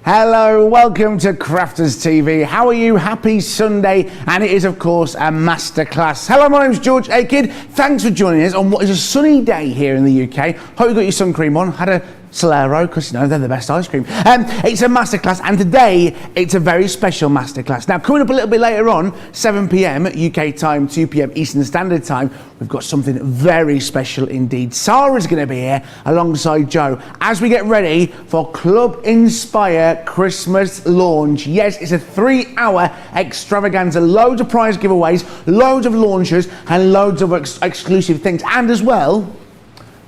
Hello, welcome to Crafters TV. How are you? Happy Sunday, and it is of course a masterclass. Hello, my name's George Akid. Thanks for joining us on what is a sunny day here in the UK. Hope you got your sun cream on. Had a Solero, because you know they're the best ice cream. It's a masterclass, and today it's a very special masterclass. Now, coming up a little bit later on, 7 p.m. UK time, 2 p.m. Eastern Standard Time, we've got something very special indeed. Sarah's going to be here alongside Joe as we get ready for Club Inspire Christmas launch. Yes, it's a 3-hour extravaganza, loads of prize giveaways, loads of launches, and loads of exclusive things, and as well,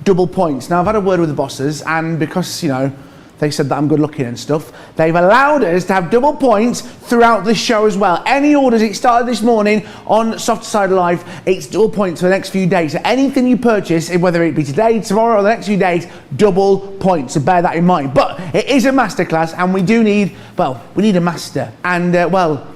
double points. Now I've had a word with the bosses, and because, you know, they said that I'm good looking and stuff, they've allowed us to have double points throughout the show as well. Any orders, it started this morning on Softer Side Live, it's double points for the next few days. So anything you purchase, whether it be today, tomorrow, or the next few days, double points. So bear that in mind. But it is a masterclass, and we do need, well, we need a master. And, well,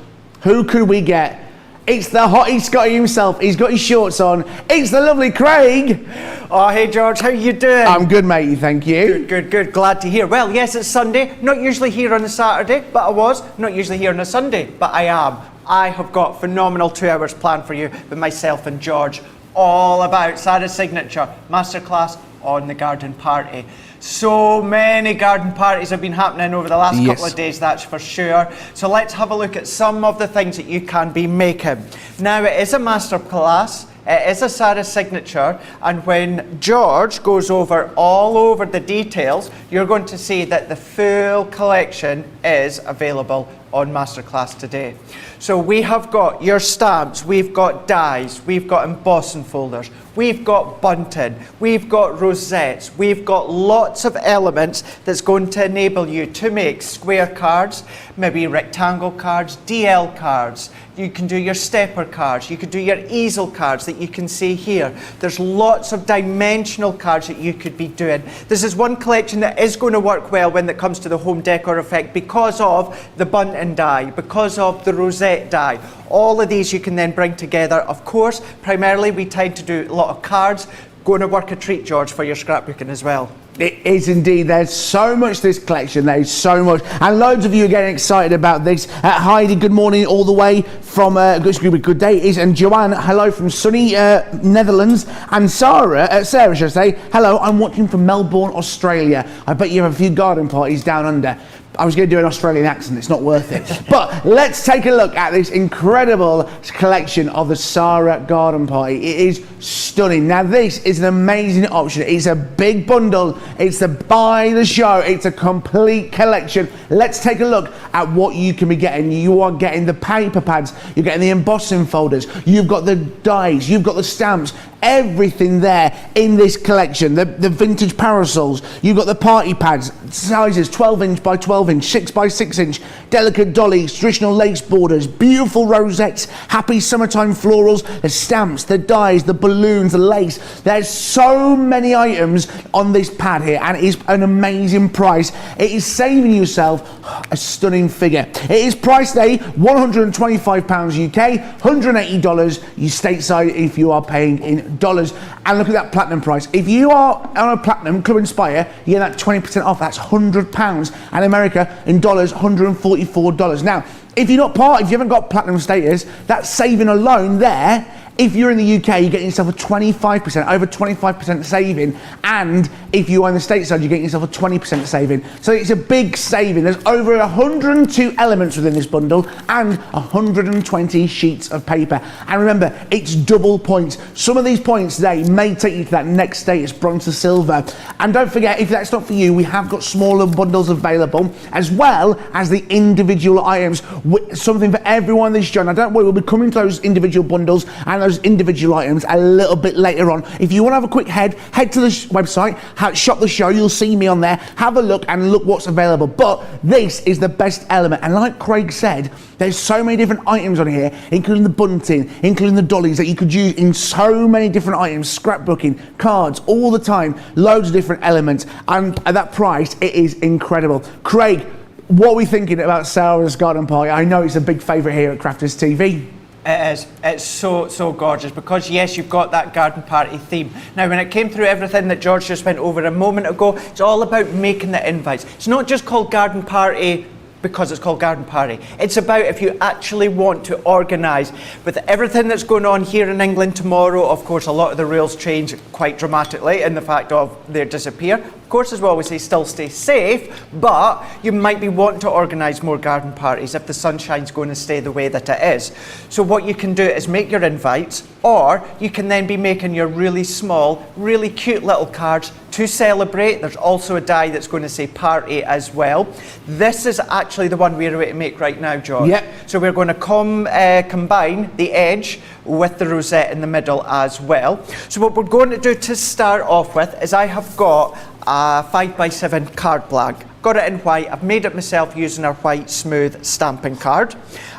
who could we get? It's the hottie Scotty himself. He's got his shorts on. It's the lovely Craig. Oh, hey George, how you doing? I'm good, mate, thank you. Good. Glad to hear. Well, yes, it's Sunday. Not usually here on a Saturday, but I was. Not usually here on a Sunday, but I am. I have got phenomenal 2 hours planned for you with myself and George. All about Sarah's signature masterclass on the garden party. So many garden parties have been happening over the last couple of days, that's for sure. So let's have a look at some of the things that you can be making. Now, it is a masterclass. It is a Sarah's signature, and when George goes over all over the details, you're going to see that the full collection is available on Masterclass today. So we have got your stamps, we've got dies, we've got embossing folders, we've got bunting, we've got rosettes, we've got lots of elements that's going to enable you to make square cards, maybe rectangle cards, DL cards. You can do your stepper cards, you could do your easel cards that you can see here. There's lots of dimensional cards that you could be doing. This is one collection that is going to work well when it comes to the home decor effect because of the bunting die, because of the rosette die. All of these you can then bring together. Of course, primarily we tend to do a lot of cards. Going to work a treat, George, for your scrapbooking as well. It is indeed. There's so much this collection. There's so much. And loads of you are getting excited about this. Heidi, good morning all the way from, good day it is. And Joanne, hello from sunny Netherlands. And Sarah, should I say, hello, I'm watching from Melbourne, Australia. I bet you have a few garden parties down under. I was going to do an Australian accent, it's not worth it. But let's take a look at this incredible collection of the Sarah Garden Party. It is stunning. Now this is an amazing option. It's a big bundle. It's a buy the show. It's a complete collection. Let's take a look at what you can be getting. You are getting the paper pads. You're getting the embossing folders. You've got the dies. You've got the stamps. Everything there in this collection. The vintage parasols. You've got the party pads. Sizes 12 inch by 12 inch, 6 by 6 inch, delicate dollies, traditional lace borders, beautiful rosettes, happy summertime florals, the stamps, the dies, the balloons, the lace. There's so many items on this pad here, and it is an amazing price. It is saving yourself a stunning figure. It is priced at £125 UK, $180 you stateside if you are paying in dollars. And look at that platinum price. If you are on a platinum Club Inspire, you get that 20% off. That's £100, and America in dollars, $144. Now, if you haven't got platinum status, that saving alone there, if you're in the UK, you're getting yourself a 25%, over 25% saving. And if you're on the stateside, you're getting yourself a 20% saving. So it's a big saving. There's over 102 elements within this bundle and 120 sheets of paper. And remember, it's double points. Some of these points today may take you to that next status, bronze to silver. And don't forget, if that's not for you, we have got smaller bundles available, as well as the individual items, something for everyone this show. Now don't worry, we'll be coming to those individual bundles and those individual items a little bit later on. If you want to have a quick head to the website, shop the show, you'll see me on there. Have a look and look what's available. But this is the best element, and like Craig said, there's so many different items on here, including the bunting, including the dollies that you could use in so many different items, scrapbooking, cards, all the time, loads of different elements, and at that price it is incredible. Craig, what are we thinking about Sarah's Garden Party? I know it's a big favourite here at Crafters TV. It is. It's so gorgeous because yes, you've got that garden party theme. Now, when it came through everything that George just went over a moment ago, it's all about making the invites. It's not just called garden party because it's called garden party. It's about if you actually want to organise. With everything that's going on here in England tomorrow, of course, a lot of the rules change quite dramatically in the fact of they disappear. Of course, as we always say, still stay safe, but you might be wanting to organise more garden parties if the sunshine's going to stay the way that it is. So what you can do is make your invites, or you can then be making your really small, really cute little cards to celebrate. There's also a die that's going to say party as well. This is actually the one we're about to make right now, George. Yep. So we're going to combine the edge with the rosette in the middle as well. So what we're going to do to start off with is I have got a 5x7 card blank. Got it in white. I've made it myself using a white smooth stamping card.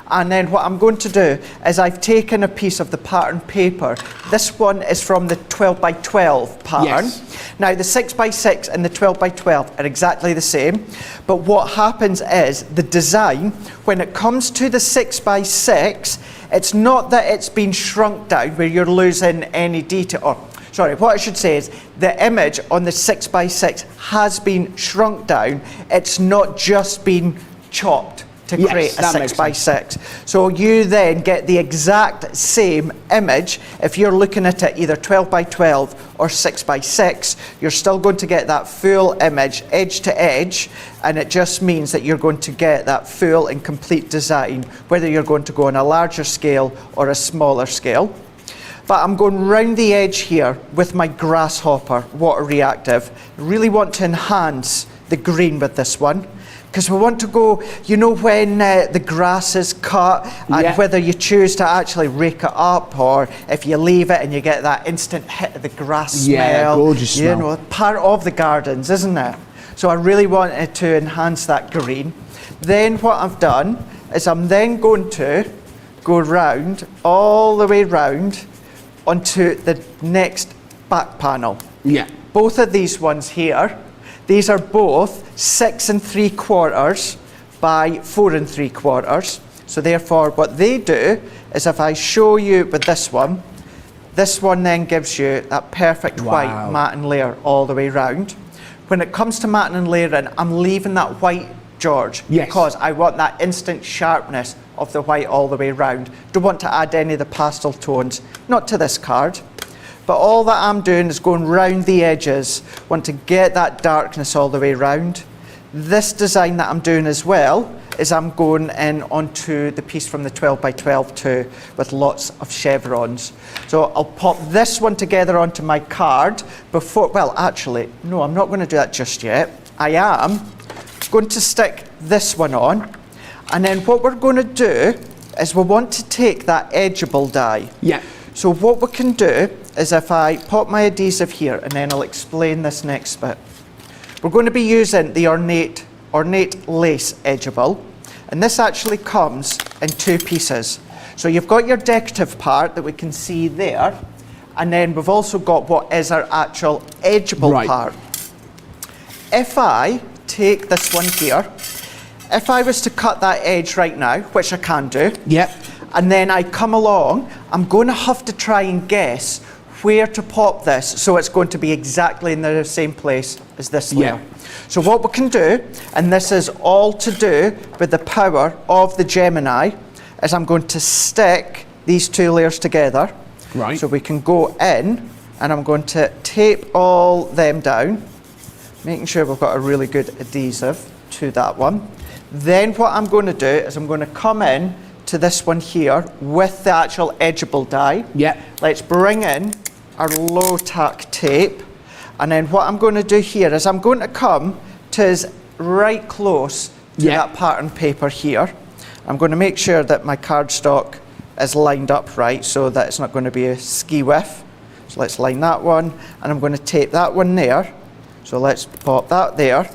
And then what I'm going to do is I've taken a piece of the pattern paper. This one is from the 12x12 pattern. Yes. Now the 6x6 and the 12x12 are exactly the same, but what happens is the design, when it comes to the 6x6, it's not that it's been shrunk down where you're losing any detail, or sorry, what I should say is the image on the 6x6 has been shrunk down. It's not just been chopped to create a 6x6. So you then get the exact same image. If you're looking at it either 12x12 or 6x6, you're still going to get that full image edge to edge, and it just means that you're going to get that full and complete design, whether you're going to go on a larger scale or a smaller scale. But I'm going round the edge here with my grasshopper water reactive. Really want to enhance the green with this one, because we want to go, you know, when the grass is cut, and whether you choose to actually rake it up or if you leave it and you get that instant hit of the grass smell. Gorgeous smell. You know, part of the gardens, isn't it? So I really wanted to enhance that green. Then what I've done is I'm then going to go round, all the way round, onto the next back panel. Yeah. Both of these ones here, these are both 6 3/4 by 4 3/4. So therefore what they do is, if I show you with this one then gives you that perfect white matte layer all the way round. When it comes to matte and layering, I'm leaving that white, George, because I want that instant sharpness of the white all the way round. Don't want to add any of the pastel tones, not to this card. But all that I'm doing is going round the edges, want to get that darkness all the way round. This design that I'm doing as well is I'm going in onto the piece from the 12x12 too, with lots of chevrons. So I'll pop this one together onto my card before, well actually, no, I'm not going to do that just yet. I am going to stick this one on, and then what we're going to do is we want to take that edgeable die. Yeah. So what we can do is, if I pop my adhesive here, and then I'll explain this next bit. We're going to be using the ornate lace edgeable, and this actually comes in two pieces. So you've got your decorative part that we can see there, and then we've also got what is our actual edgeable part. If I take this one here, if I was to cut that edge right now, which I can do, and then I come along, I'm going to have to try and guess where to pop this so it's going to be exactly in the same place as this layer. So what we can do, and this is all to do with the power of the Gemini, is I'm going to stick these two layers together. So we can go in, and I'm going to tape all them down, making sure we've got a really good adhesive to that one. Then what I'm going to do is I'm going to come in to this one here with the actual edgeable die. Let's bring in our low tack tape, and then what I'm going to do here is I'm going to come to right close to that pattern paper here. I'm going to make sure that my cardstock is lined up right so that it's not going to be a ski whiff. So let's line that one, and I'm going to tape that one there. So let's pop that there,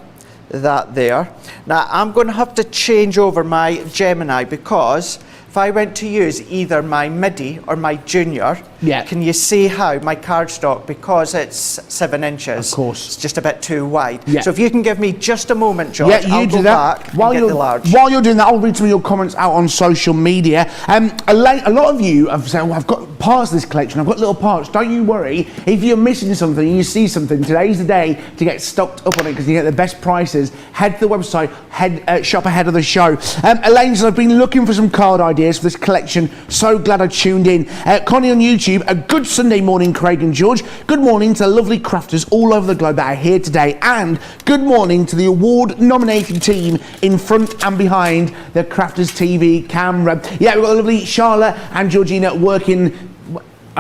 that there. Now I'm going to have to change over my Gemini, because if I went to use either my midi or my junior, can you see how my cardstock, because it's 7 inches, it's just a bit too wide. So if you can give me just a moment, George, I'll go back and get the large. While you're doing that, I'll read some of your comments out on social media. A lot of you have said, well, I've got parts of this collection, I've got little parts. Don't you worry, if you're missing something and you see something, today's the day to get stocked up on it, because you get the best prices. Head to the website, shop ahead of the show. Elaine says, I've been looking for some card ideas for this collection. So glad I tuned in. Connie on YouTube, a good Sunday morning, Craig and George. Good morning to the lovely crafters all over the globe that are here today, and good morning to the award-nominated team in front and behind the Crafters TV camera. Yeah, we've got the lovely Charlotte and Georgina working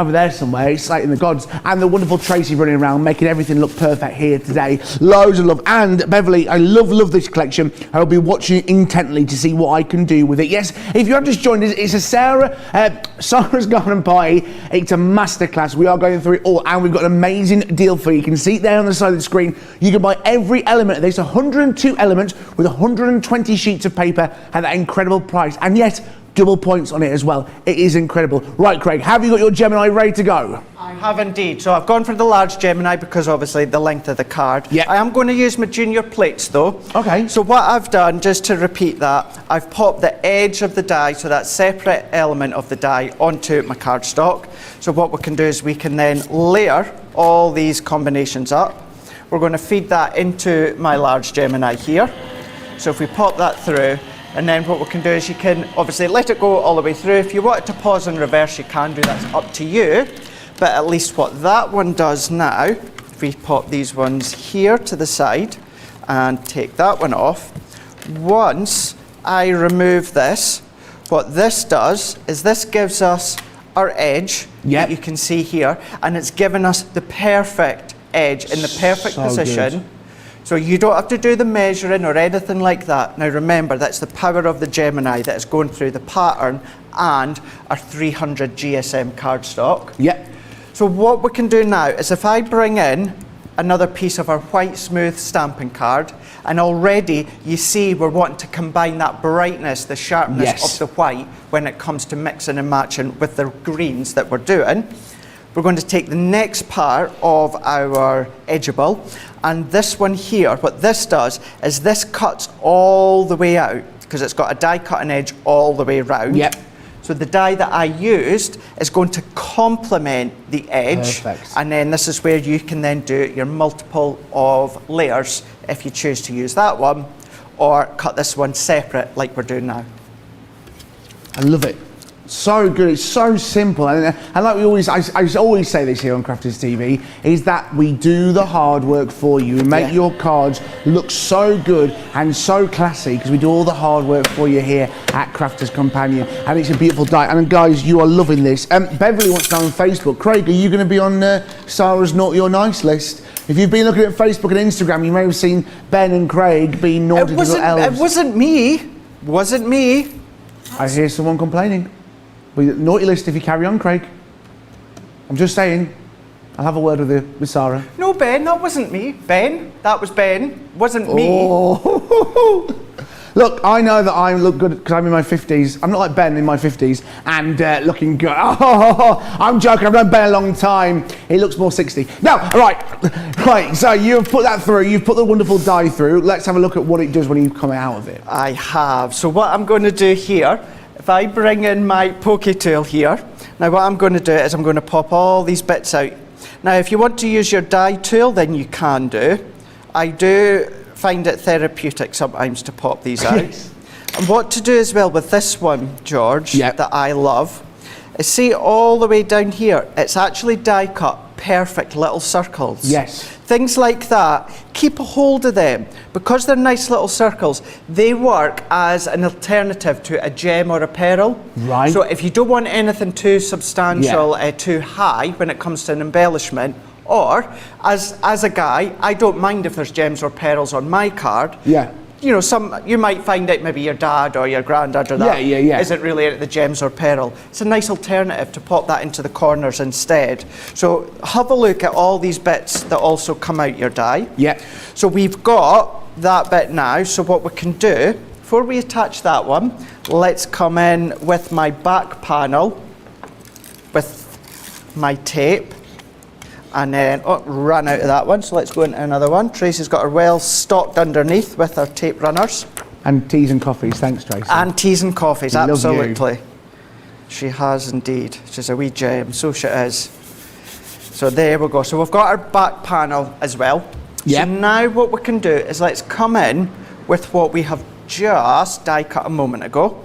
over there somewhere. It's like in the gods. And the wonderful Tracy running around, making everything look perfect here today. Loads of love. And Beverly, I love this collection. I'll be watching it intently to see what I can do with it. Yes, if you have just joined us, it's a Sarah's Garden Party. It's a masterclass. We are going through it all, and we've got an amazing deal for you. You can see it there on the side of the screen. You can buy every element of this, 102 elements with 120 sheets of paper at that incredible price. And yet, double points on it as well. It is incredible. Right, Craig, have you got your Gemini ready to go? I have indeed. So I've gone for the large Gemini because obviously the length of the card. Yeah. I am going to use my junior plates though. Okay. So what I've done, just to repeat that, I've popped the edge of the die, so that separate element of the die, onto my cardstock. So what we can do is we can then layer all these combinations up. We're going to feed that into my large Gemini here. So if we pop that through, and then what we can do is you can obviously let it go all the way through. If you want to pause and reverse, you can do, that's up to you. But at least what that one does now, if we pop these ones here to the side and take that one off, once I remove this, what this does is this gives us our edge that you can see here, and it's given us the perfect edge in the perfect position. Good. So you don't have to do the measuring or anything like that. Now remember, that's the power of the Gemini that is going through the pattern and our 300 GSM cardstock. Yep. So what we can do now is if I bring in another piece of our white smooth stamping card, and already you see we're wanting to combine that brightness, the sharpness of the white when it comes to mixing and matching with the greens that we're doing. We're going to take the next part of our edgeable, and this one here, what this does is this cuts all the way out because it's got a die cutting edge all the way around. Yep. So the die that I used is going to complement the edge. Perfect. And then this is where you can then do your multiple of layers if you choose to use that one, or cut this one separate like we're doing now. I love it. So good, it's so simple, and like we always, I always say this here on Crafters TV, is that we do the hard work for you. We make your cards look so good and so classy because we do all the hard work for you here at Crafters Companion, and it's a beautiful die. And guys, you are loving this. Beverly wants to know on Facebook, Craig, are you going to be on Sarah's Naughty or Nice list? If you've been looking at Facebook and Instagram, you may have seen Ben and Craig being naughty little elves. It wasn't me. Wasn't me. I hear someone complaining. Well, naughty list if you carry on, Craig. I'm just saying. I'll have a word with Sarah. No, Ben, that wasn't me. Ben, that was Ben. Wasn't me. Oh. Look, I know that I look good because I'm in my 50s. I'm not like Ben in my 50s and looking good. Oh, I'm joking. I've known Ben a long time. He looks more 60. No, right. So you've put that through. You've put the wonderful die through. Let's have a look at what it does when you come out of it. I have. So what I'm going to do here, if I bring in my poke tool here, now what I'm going to do is I'm going to pop all these bits out. Now if you want to use your die tool, then you can do. I do find it therapeutic sometimes to pop these out. Yes. And what to do as well with this one, George, that I love, is see all the way down here, it's actually die cut perfect little circles. Yes. Things like that, keep a hold of them. Because they're nice little circles, they work as an alternative to a gem or a pearl. Right. So if you don't want anything too substantial, too high when it comes to an embellishment, or as a guy, I don't mind if there's gems or pearls on my card. Yeah. You know, you might find out maybe your dad or your granddad or that isn't really into the gems or pearl. It's a nice alternative to pop that into the corners instead. So have a look at all these bits that also come out your die. Yeah. So we've got that bit now. So what we can do, before we attach that one, let's come in with my back panel with my tape. And then, ran out of that one, so let's go into another one. Tracy's got her well stocked underneath with her tape runners. And teas and coffees, thanks Tracy. And teas and coffees, We love absolutely. She has indeed. She's a wee gem, so she is. So there we go. So we've got our back panel as well. Yep. So now what we can do is let's come in with what we have just die cut a moment ago.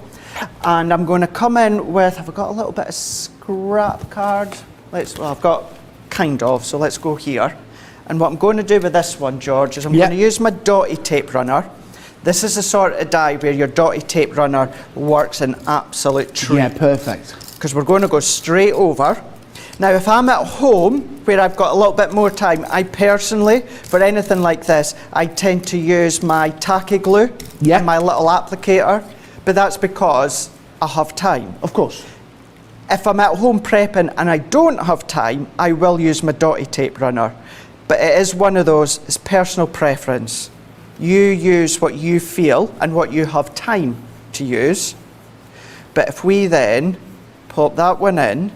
And I'm going to come in with, have I got a little bit of scrap card? I've got kind of, so let's go here. And what I'm going to do with this one, George, is I'm going to use my dotty tape runner. This is the sort of die where your dotty tape runner works an absolute treat. Yeah, perfect. Because we're going to go straight over. Now, if I'm at home, where I've got a little bit more time, I personally, for anything like this, I tend to use my tacky glue and my little applicator, but that's because I have time. Of course. If I'm at home prepping and I don't have time, I will use my dotty tape runner. But it is one of those, it's personal preference. You use what you feel and what you have time to use. But if we then pop that one in,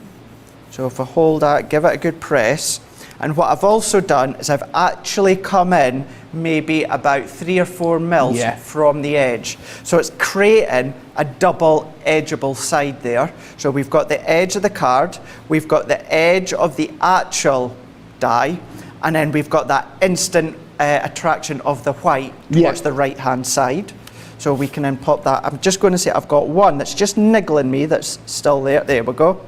so if I hold that, give it a good press, and what I've also done is I've actually come in maybe about 3 or 4 mils from the edge. So it's creating a double edgeable side there. So we've got the edge of the card, we've got the edge of the actual die, and then we've got that instant attraction of the white towards the right hand side. So we can then pop that. I'm just going to say I've got one that's just niggling me that's still there. There we go.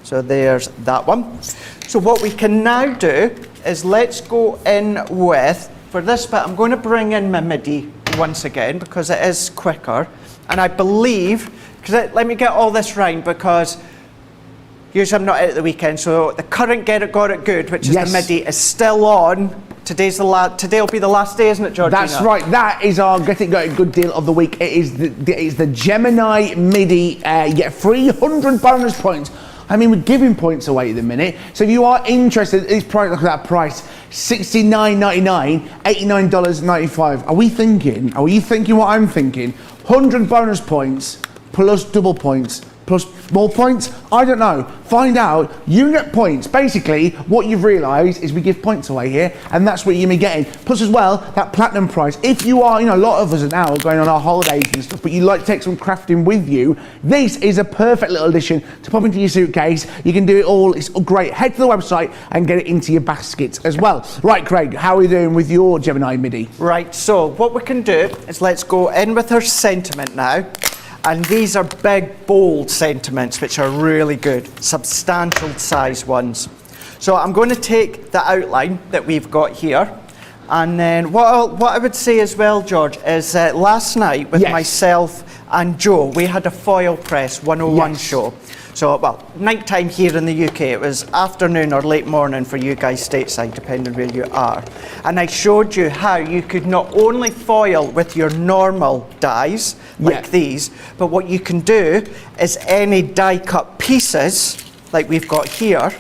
So there's that one. So what we can now do is let's go in with, for this bit, I'm going to bring in my MIDI once again because it is quicker. And I believe, let me get all this right because usually I'm not out at the weekend, so the current Get It Got It Good, which is the MIDI, is still on. Today will be the last day, isn't it, Georgina? That's right. That is our Get It Got It Good deal of the week. It is the Gemini MIDI. You get 300 bonus points. I mean, we're giving points away at the minute. So if you are interested, this price, look at that price, $69.99, $89.95. Are you thinking what I'm thinking? 100 bonus points plus double points plus more points? I don't know. Find out. You get points. Basically, what you've realised is we give points away here, and that's what you're going to be getting. Plus, as well, that platinum price. If you are, a lot of us are now going on our holidays and stuff, but you like to take some crafting with you, this is a perfect little addition to pop into your suitcase. You can do it all. It's great. Head to the website and get it into your baskets as well. Right, Craig, how are we doing with your Gemini MIDI? Right, so what we can do is let's go in with our sentiment now. And these are big, bold sentiments, which are really good, substantial size ones. So I'm going to take the outline that we've got here. And then what I would say as well, George, is last night with myself and Joe, we had a foil press 101 show. So, well, night time here in the UK, it was afternoon or late morning for you guys stateside, depending where you are. And I showed you how you could not only foil with your normal dies, like these, but what you can do is any die cut pieces, like we've got here,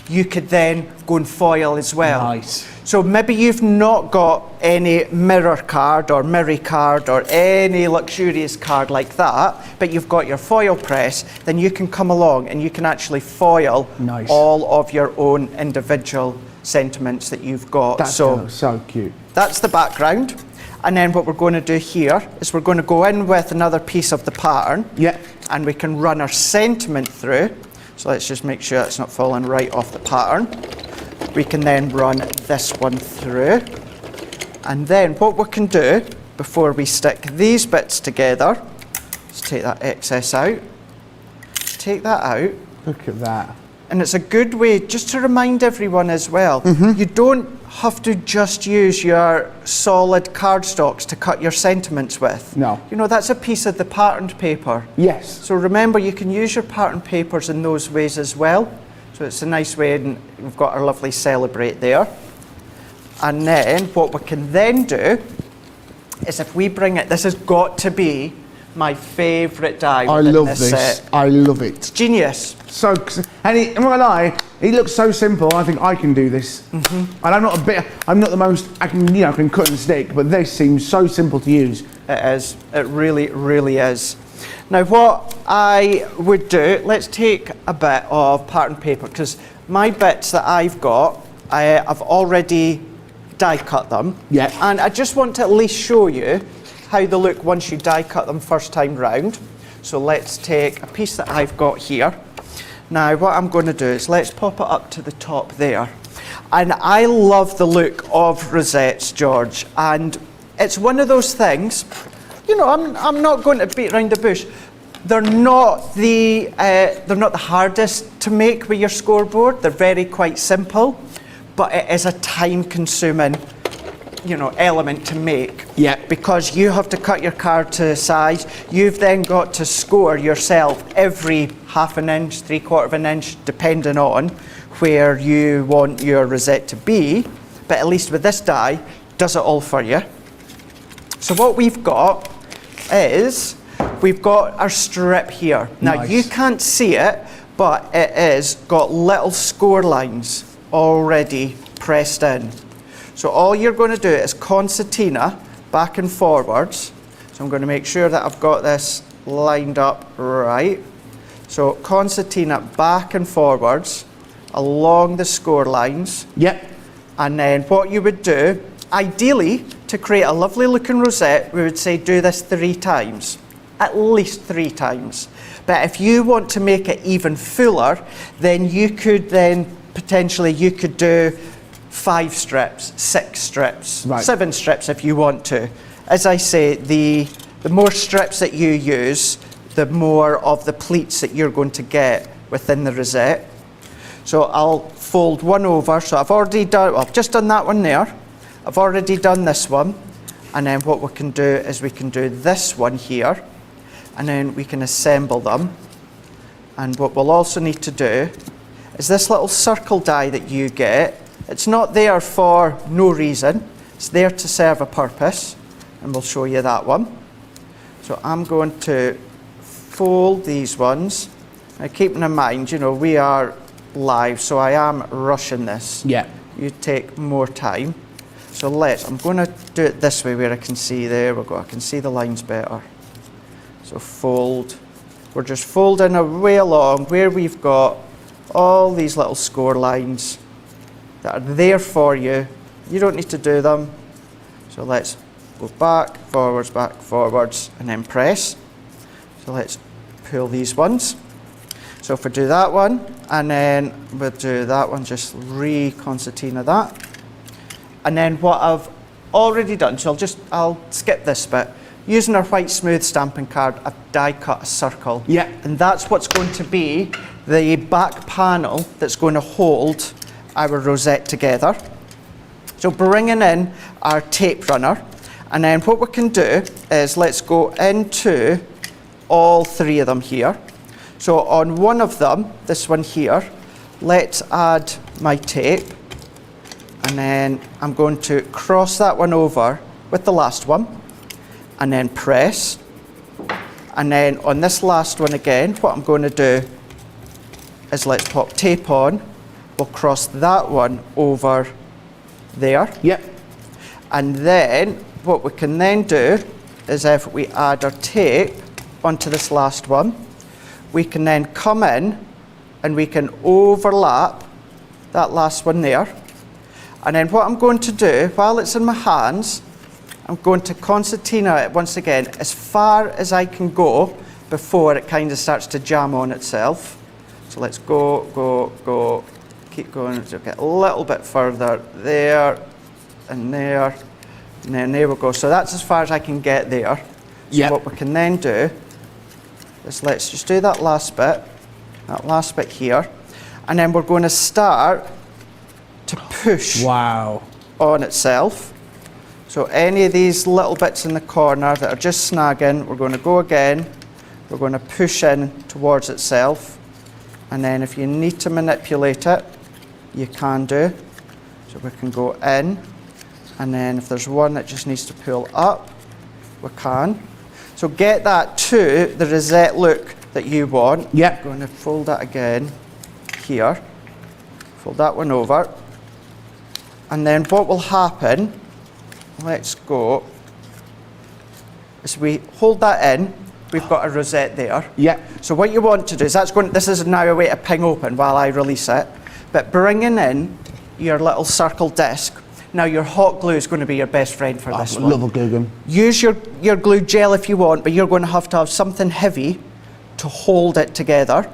you could then go and foil as well. Nice. So maybe you've not got any mirror card or mirror card or any luxurious card like that, but you've got your foil press, then you can come along and you can actually foil all of your own individual sentiments that you've got. That's so cute. That's the background. And then what we're going to do here is we're going to go in with another piece of the pattern. And we can run our sentiment through. So let's just make sure it's not falling right off the pattern. We can then run this one through. And then what we can do before we stick these bits together, let's take that excess out. Take that out. Look at that. And it's a good way just to remind everyone as well, you don't have to just use your solid cardstocks to cut your sentiments with. No. That's a piece of the patterned paper. Yes. So remember, you can use your patterned papers in those ways as well. So it's a nice way, and we've got our lovely Celebrate there. And then what we can then do is if we bring it, this has got to be my favourite die within this set. I love it. It's genius. So, and I'm not gonna lie, it looks so simple. I think I can do this. And I'm not the most, I can cut and stick, but this seems so simple to use. It is. It really, really is. Now what I would do, let's take a bit of pattern paper, because my bits that I've got, I've already die cut them. And I just want to at least show you how they look once you die cut them first time round. So let's take a piece that I've got here. Now what I'm going to do is let's pop it up to the top there. And I love the look of rosettes, George, and it's one of those things, I'm not going to beat around the bush. They're not the hardest to make with your scoreboard. They're quite simple, but it is a time-consuming, element to make. Yeah. Because you have to cut your card to size. You've then got to score yourself every half an inch, 3/4 of an inch, depending on where you want your rosette to be. But at least with this die, does it all for you. So what we've got is, we've got our strip here. Now Nice. you can't see it, but it is got little score lines already pressed in. So all you're going to do is concertina back and forwards. So I'm going to make sure that I've got this lined up right. So concertina back and forwards along the score lines. Yep. And then what you would do, ideally, to create a lovely looking rosette, we would say do this 3 times. At least 3 times. But if you want to make it even fuller, then you could potentially do 5 strips, 6 strips, Right. 7 strips if you want to. As I say, the more strips that you use, the more of the pleats that you're going to get within the rosette. So I'll fold one over. So I've just done that one there. I've already done this one. And then what we can do is we can do this one here. And then we can assemble them. And what we'll also need to do is this little circle die that you get. It's not there for no reason. It's there to serve a purpose. And we'll show you that one. So I'm going to fold these ones. Now keeping in mind, we are live, so I am rushing this. Yeah. You take more time. So I'm going to do it this way where I can see, there we go, I can see the lines better. So fold. We're just folding our way along where we've got all these little score lines that are there for you. You don't need to do them. So let's go back, forwards, and then press. So let's pull these ones. So if we do that one, and then we'll do that one, just re-concertina that. And then what I've already done, so I'll skip this bit. Using our white smooth stamping card, I've die cut a circle. Yeah. And that's what's going to be the back panel that's going to hold our rosette together. So bringing in our tape runner, and then what we can do is let's go into all 3 of them here. So on one of them, this one here, let's add my tape, and then I'm going to cross that one over with the last one, and then press. And then on this last one again, what I'm going to do is let's pop tape on. We'll cross that one over there. Yep. And then what we can then do is if we add our tape onto this last one, we can then come in and we can overlap that last one there. And then what I'm going to do, while it's in my hands, I'm going to concertina it once again as far as I can go before it kind of starts to jam on itself. So let's go, keep going, so get a little bit further there, and then there we go. So that's as far as I can get there. So Yep. what we can then do is let's just do that last bit here, and then we're going to start to push Wow. on itself. So any of these little bits in the corner that are just snagging, we're going to go again, we're going to push in towards itself, and then if you need to manipulate it, you can do. So we can go in, and then if there's one that just needs to pull up, we can. So get that to the rosette look that you want. Yep. I'm going to fold that again here, fold that one over, and then what will happen, let's go, is we hold that in, we've got a rosette there. Yeah. So what you want to do is this is now a way to ping open while I release it, but bringing in your little circle disc. Now your hot glue is going to be your best friend for this one. Love a glue gun. Use your glue gel if you want, but you're going to have something heavy to hold it together.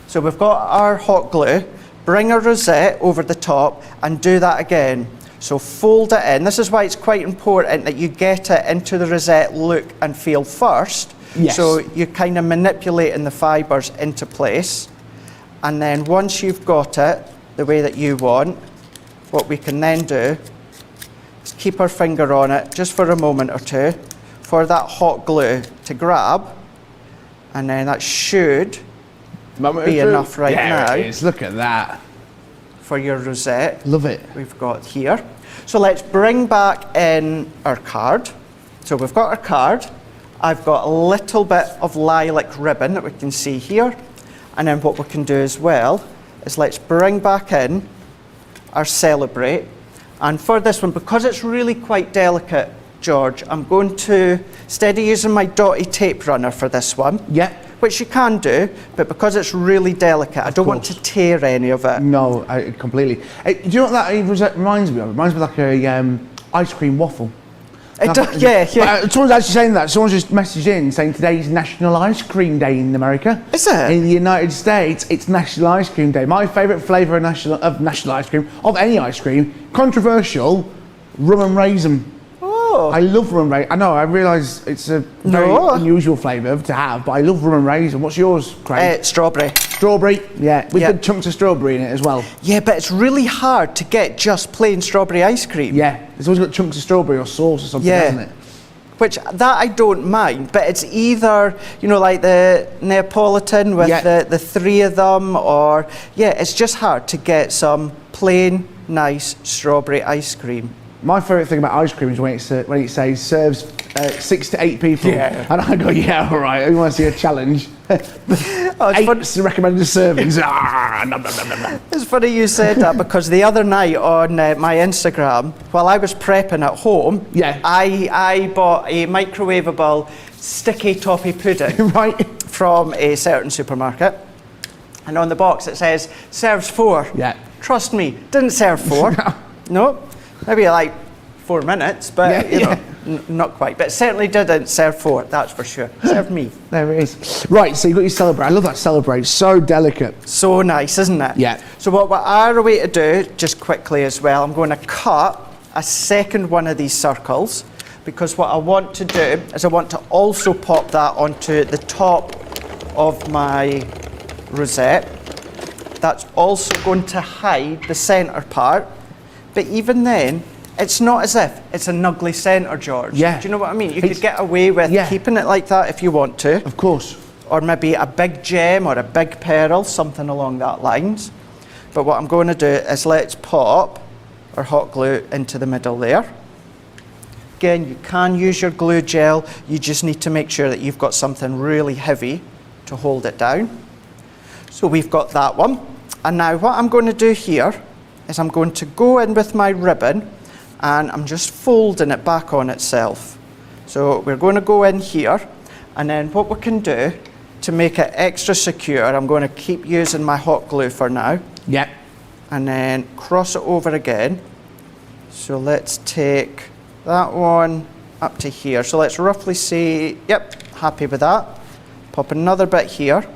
So we've got our hot glue, bring a rosette over the top and do that again. So fold it in. This is why it's quite important that you get it into the rosette look and feel first. Yes. So you're kind of manipulating the fibres into place. And then once you've got it the way that you want, what we can then do is keep our finger on it just for a moment or two for that hot glue to grab, and then that should be enough right now. It is. Look at that. For your rosette. Love it. We've got here. So let's bring back in our card. So we've got our card. I've got a little bit of lilac ribbon that we can see here. And then what we can do as well is let's bring back in our Celebrate. And for this one, because it's really quite delicate, George, I'm going to, instead of using my dotty tape runner for this one, Yeah. which you can do, but because it's really delicate, I don't want to tear any of it. No, completely. Do you know what that rosette reminds me of? It reminds me of like a ice cream waffle. It does, yeah. Someone's actually saying that. Someone's just messaged in saying today's National Ice Cream Day in America. Is it? In the United States, it's National Ice Cream Day. My favourite flavour of national ice cream, of any ice cream, controversial, rum and raisin. Oh. I love rum and raisin. I know, I realise it's a very unusual flavour to have, but I love rum and raisin. What's yours, Craig? Strawberry. Strawberry, yeah, with the chunks of strawberry in it as well. Yeah, but it's really hard to get just plain strawberry ice cream. Yeah, it's always got chunks of strawberry or sauce or something, hasn't it? Which, that I don't mind, but it's either, you know, like the Neapolitan with the three of them, or, it's just hard to get some plain, nice strawberry ice cream. My favourite thing about ice cream is when it says serves 6 to 8 people. Yeah. And I go, yeah, all right, who wants to see a challenge? 8 recommended servings. It's funny you said that, because the other night on my Instagram, while I was prepping at home, I bought a microwavable sticky toffee pudding from a certain supermarket. And on the box it says, serves 4. Yeah. Trust me, didn't serve 4. No. Maybe like 4 minutes, but you know, not quite. But it certainly didn't serve 4, that's for sure. Served me. There it is. Right, so you've got your Celebrate. I love that Celebrate. So delicate. So nice, isn't it? Yeah. So what are we to do, just quickly as well, I'm going to cut a second one of these circles, because what I want to do is I want to also pop that onto the top of my rosette. That's also going to hide the centre part. But even then, it's not as if it's an ugly centre, George. Yeah. Do you know what I mean? You could get away with keeping it like that if you want to. Of course. Or maybe a big gem or a big pearl, something along that lines. But what I'm going to do is let's pop our hot glue into the middle there. Again, you can use your glue gel. You just need to make sure that you've got something really heavy to hold it down. So we've got that one. And now what I'm going to do here is I'm going to go in with my ribbon and I'm just folding it back on itself. So we're going to go in here, and then what we can do to make it extra secure, I'm going to keep using my hot glue for now. Yeah. And then cross it over again. So let's take that one up to here. So let's roughly see, happy with that. Pop another bit here.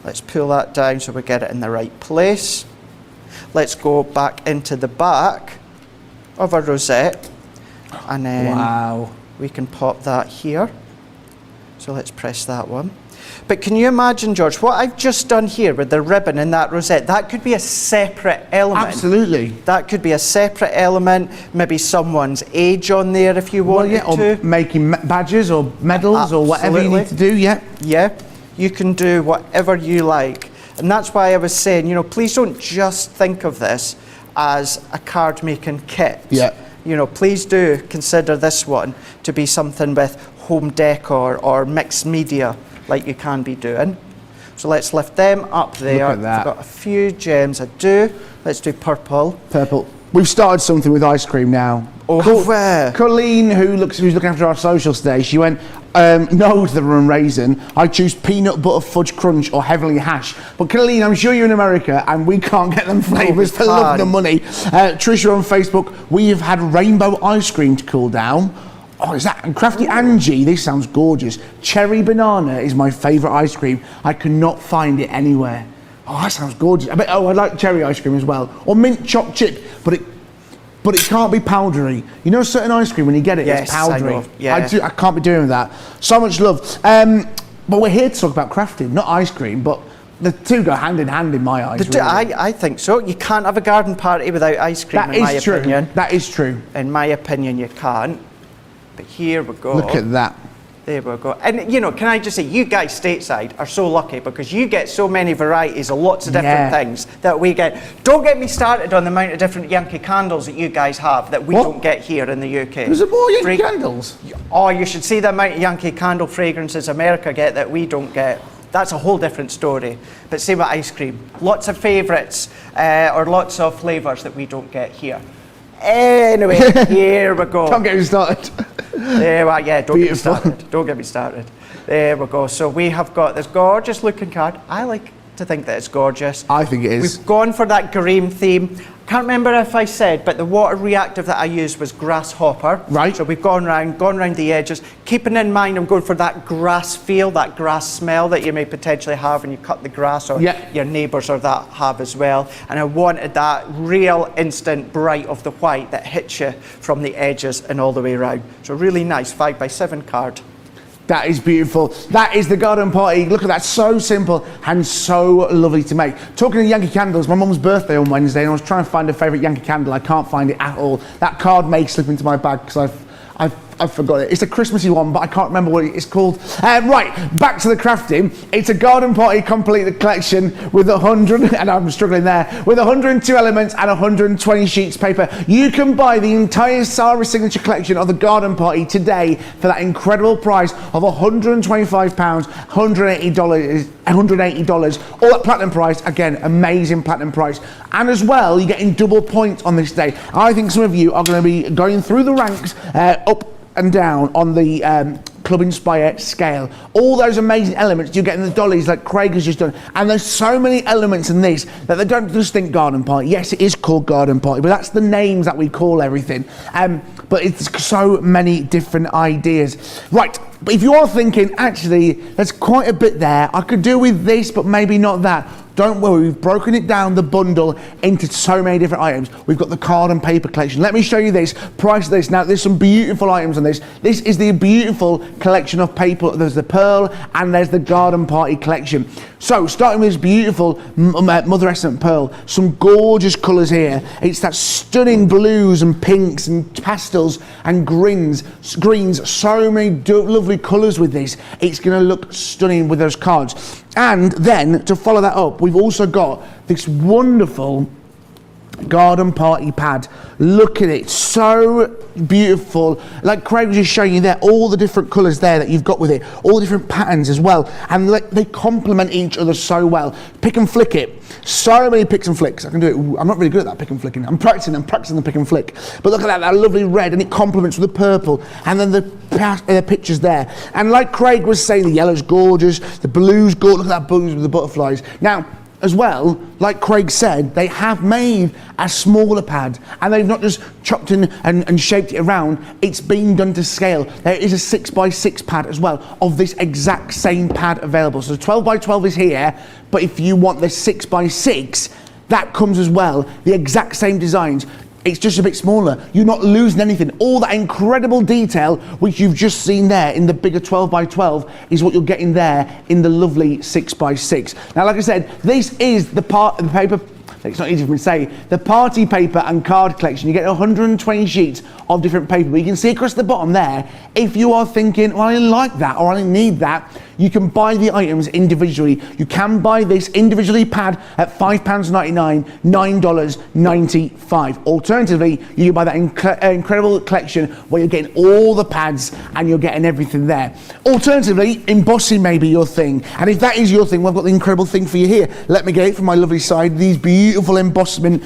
Let's pull that down so we get it in the right place. Let's go back into the back of our rosette, and then we can pop that here. So let's press that one. But can you imagine, George, what I've just done here with the ribbon in that rosette? That could be a separate element. Absolutely. That could be a separate element, maybe someone's age on there if you wanted to. Or making badges or medals or whatever you need to do, Yeah, you can do whatever you like. And that's why I was saying, you know, please don't just think of this as a card making kit. Yeah. You know, please do consider this one to be something with home decor or mixed media like you can be doing. So let's lift them up there. Look at that. I've got a few gems I do. Let's do purple. Purple. We've started something with ice cream now. Oh, where? Colleen, who's looking after our socials today, she went, no to the rum and raisin. I choose peanut butter fudge crunch or heavenly hash. But Colleen, I'm sure you're in America and we can't get them flavours for love of the money. Trisha on Facebook, we have had rainbow ice cream to cool down. Oh, is that? And Crafty Angie, this sounds gorgeous. Cherry banana is my favourite ice cream. I cannot find it anywhere. Oh, that sounds gorgeous. I like cherry ice cream as well. Or mint chopped chip, but it can't be powdery. You know certain ice cream, when you get it, it's powdery. I know. Yeah. I can't be doing that. So much love. But we're here to talk about crafting, not ice cream, but The two go hand in hand in my eyes. Really. I think so. You can't have a garden party without ice cream, That in my is true. opinion. That is true. In my opinion, you can't. But here we go. Look at that. There we go. And, you know, can I just say, you guys stateside are so lucky because you get so many varieties of lots of different things that we get. Don't get me started on the amount of different Yankee candles that you guys have that we don't get here in the UK. There's more Yankee candles? Oh, you should see the amount of Yankee candle fragrances America get that we don't get. That's a whole different story. But same with ice cream. Lots of favourites or lots of flavours that we don't get here. Anyway, here we go. Don't get me started. There we are, yeah, don't Beautiful. get me started. Don't get me started. There we go. So we have got this gorgeous looking card. I like to think that it's gorgeous. I think it is. We've gone for that green theme. Can't remember if I said, but the water reactive that I used was grasshopper. Right. So we've gone round the edges. Keeping in mind, I'm going for that grass feel, that grass smell that you may potentially have when you cut the grass, or your neighbours or that have as well. And I wanted that real instant bright of the white that hits you from the edges and all the way around. So really nice 5x7 card. That is beautiful. That is the garden party. Look at that, so simple and so lovely to make. Talking of Yankee candles, my mum's birthday on Wednesday, and I was trying to find a favourite Yankee candle. I can't find it at all. That card may slip into my bag because I've forgot it. It's a Christmassy one, but I can't remember what it's called. Right, back to the crafting. It's a garden party complete collection with 100, and I'm struggling there, with 102 elements and 120 sheets of paper. You can buy the entire Sarah Signature collection of the garden party today for that incredible price of £125, $180, all at platinum price. Again, amazing platinum price. And as well, you're getting double points on this day. I think some of you are going to be going through the ranks up and down on the Club Inspire scale. All those amazing elements you get in the dollies like Craig has just done. And there's so many elements in this that they don't just think garden party. Yes, it is called garden party, but that's the names that we call everything. But it's so many different ideas. Right, but if you are thinking, actually, there's quite a bit there. I could do with this, but maybe not that. Don't worry, we've broken it down, the bundle, into so many different items. We've got the card and paper collection. Let me show you this, price of this. Now, there's some beautiful items on this. This is the beautiful collection of paper. There's the pearl and there's the garden party collection. So, starting with this beautiful Mother Essence pearl, some gorgeous colours here. It's that stunning blues and pinks and pastels and greens, so many lovely colours with this. It's going to look stunning with those cards. And then, to follow that up, we've also got this wonderful garden party pad. Look at it, so beautiful. Like Craig was just showing you there, all the different colours there that you've got with it, all the different patterns as well, and they complement each other so well. Pick and flick it, so many picks and flicks. I can do it. I'm not really good at that pick and flicking. I'm practicing the pick and flick. But look at that lovely red, and it complements with the purple, and then the pictures there. And like Craig was saying, the yellow's gorgeous, the blue's gorgeous. Look at that blues with the butterflies. Now, as well, like Craig said, they have made a smaller pad, and they've not just chopped in and shaped it around. It's been done to scale. There is a 6x6 pad as well of this exact same pad available. So the 12x12 is here, but if you want the 6x6, that comes as well. The exact same designs. It's just a bit smaller. You're not losing anything. All that incredible detail, which you've just seen there in the bigger 12x12, is what you're getting there in the lovely 6x6. Now, like I said, this is the part of the paper. It's not easy for me to say. The party paper and card collection. You get 120 sheets of different paper. But you can see across the bottom there, if you are thinking, well, I like that or I need that, you can buy the items individually. You can buy this individually pad at £5.99, $9.95. Alternatively, you can buy that incredible collection where you're getting all the pads and you're getting everything there. Alternatively, embossing may be your thing. And if that is your thing, well, I've got the incredible thing for you here. Let me get it from my lovely side. These beautiful embossing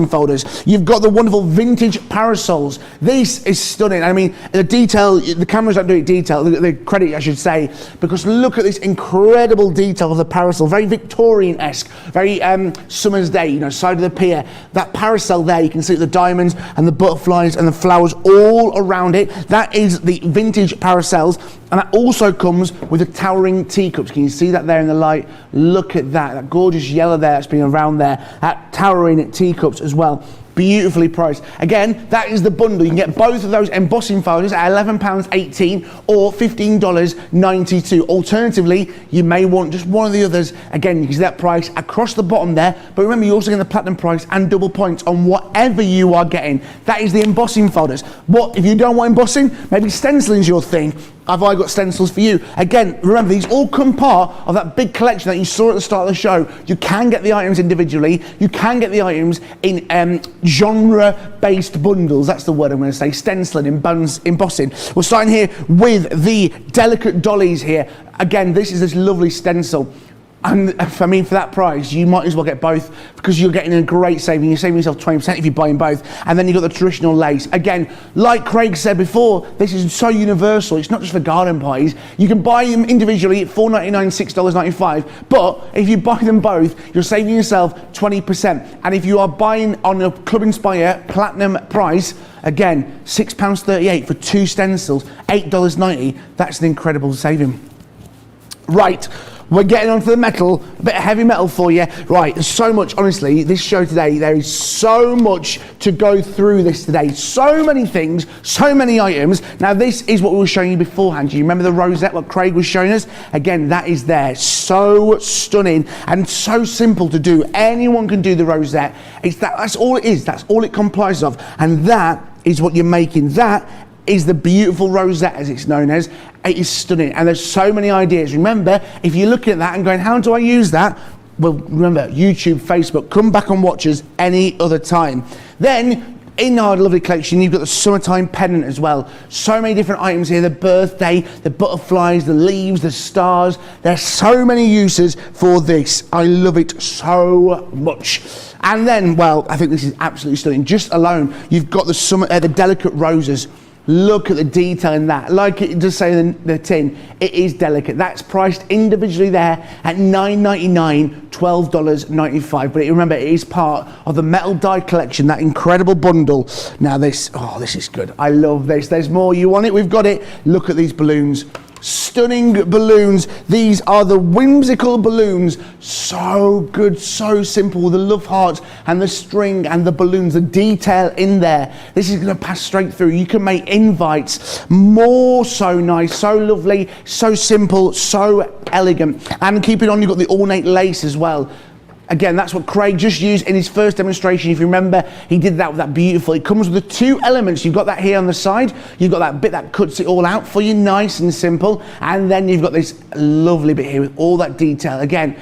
folders. You've got the wonderful vintage parasols. This is stunning. I mean, the detail, the cameras don't do it detail, the credit I should say, because look at this incredible detail of the parasol. Very Victorian-esque, very summer's day, you know, side of the pier. That parasol there, you can see the diamonds and the butterflies and the flowers all around it. That is the vintage parasols. And that also comes with the towering teacups. Can you see that there in the light? Look at that gorgeous yellow there that's been around there. That towering teacups as well. beautifully priced. Again, that is the bundle. You can get both of those embossing folders at £11.18 or $15.92. Alternatively, you may want just one of the others. Again, you can see that price across the bottom there, but remember, you're also getting the platinum price and double points on whatever you are getting. That is the embossing folders. What if you don't want embossing? Maybe stenciling's your thing. Have I got stencils for you? Again, remember, these all come part of that big collection that you saw at the start of the show. You can get the items individually. You can get the items in genre-based bundles. That's the word I'm going to say. Stenciling, embossing. We're starting here with the delicate dollies here. Again, this is this lovely stencil. And I mean, for that price, you might as well get both because you're getting a great saving. You're saving yourself 20% if you're buying both. And then you've got the traditional lace. Again, like Craig said before, this is so universal. It's not just for garden parties. You can buy them individually at $4.99, $6.95. But if you buy them both, you're saving yourself 20%. And if you are buying on a Club Inspire platinum price, again, £6.38 for 2 stencils, $8.90. That's an incredible saving. Right. We're getting onto the metal, a bit of heavy metal for you. Right, there's so much, honestly, this show today, there is so much to go through this today. So many things, so many items. Now, this is what we were showing you beforehand. Do you remember the rosette, what Craig was showing us? Again, that is there. So stunning and so simple to do. Anyone can do the rosette. That's all it is. That's all it comprises of. And that is what you're making. That is the beautiful rosette, as it's known as. It is stunning, and there's so many ideas. Remember, if you're looking at that and going, how do I use that? Well, remember, YouTube, Facebook, come back and watch us any other time. Then, in our lovely collection, you've got the summertime pendant as well. So many different items here, the birthday, the butterflies, the leaves, the stars. There's so many uses for this. I love it so much. And then, well, I think this is absolutely stunning. Just alone, you've got the delicate roses. Look at the detail in that. Like it does say in the tin, it is delicate. That's priced individually there at $9.99, $12.95. But remember, it is part of the metal die collection, that incredible bundle. Now this is good. I love this. There's more. You want it? We've got it. Look at these balloons. Stunning balloons. These are the whimsical balloons. So good, so simple. The love hearts and the string and the balloons, the detail in there. This is going to pass straight through. You can make invites more so nice, so lovely, so simple, so elegant. And keep it on, you've got the ornate lace as well. Again, that's what Craig just used in his first demonstration. If you remember, he did that with that beautiful. It comes with the 2 elements. You've got that here on the side. You've got that bit that cuts it all out for you, nice and simple. And then you've got this lovely bit here with all that detail. Again,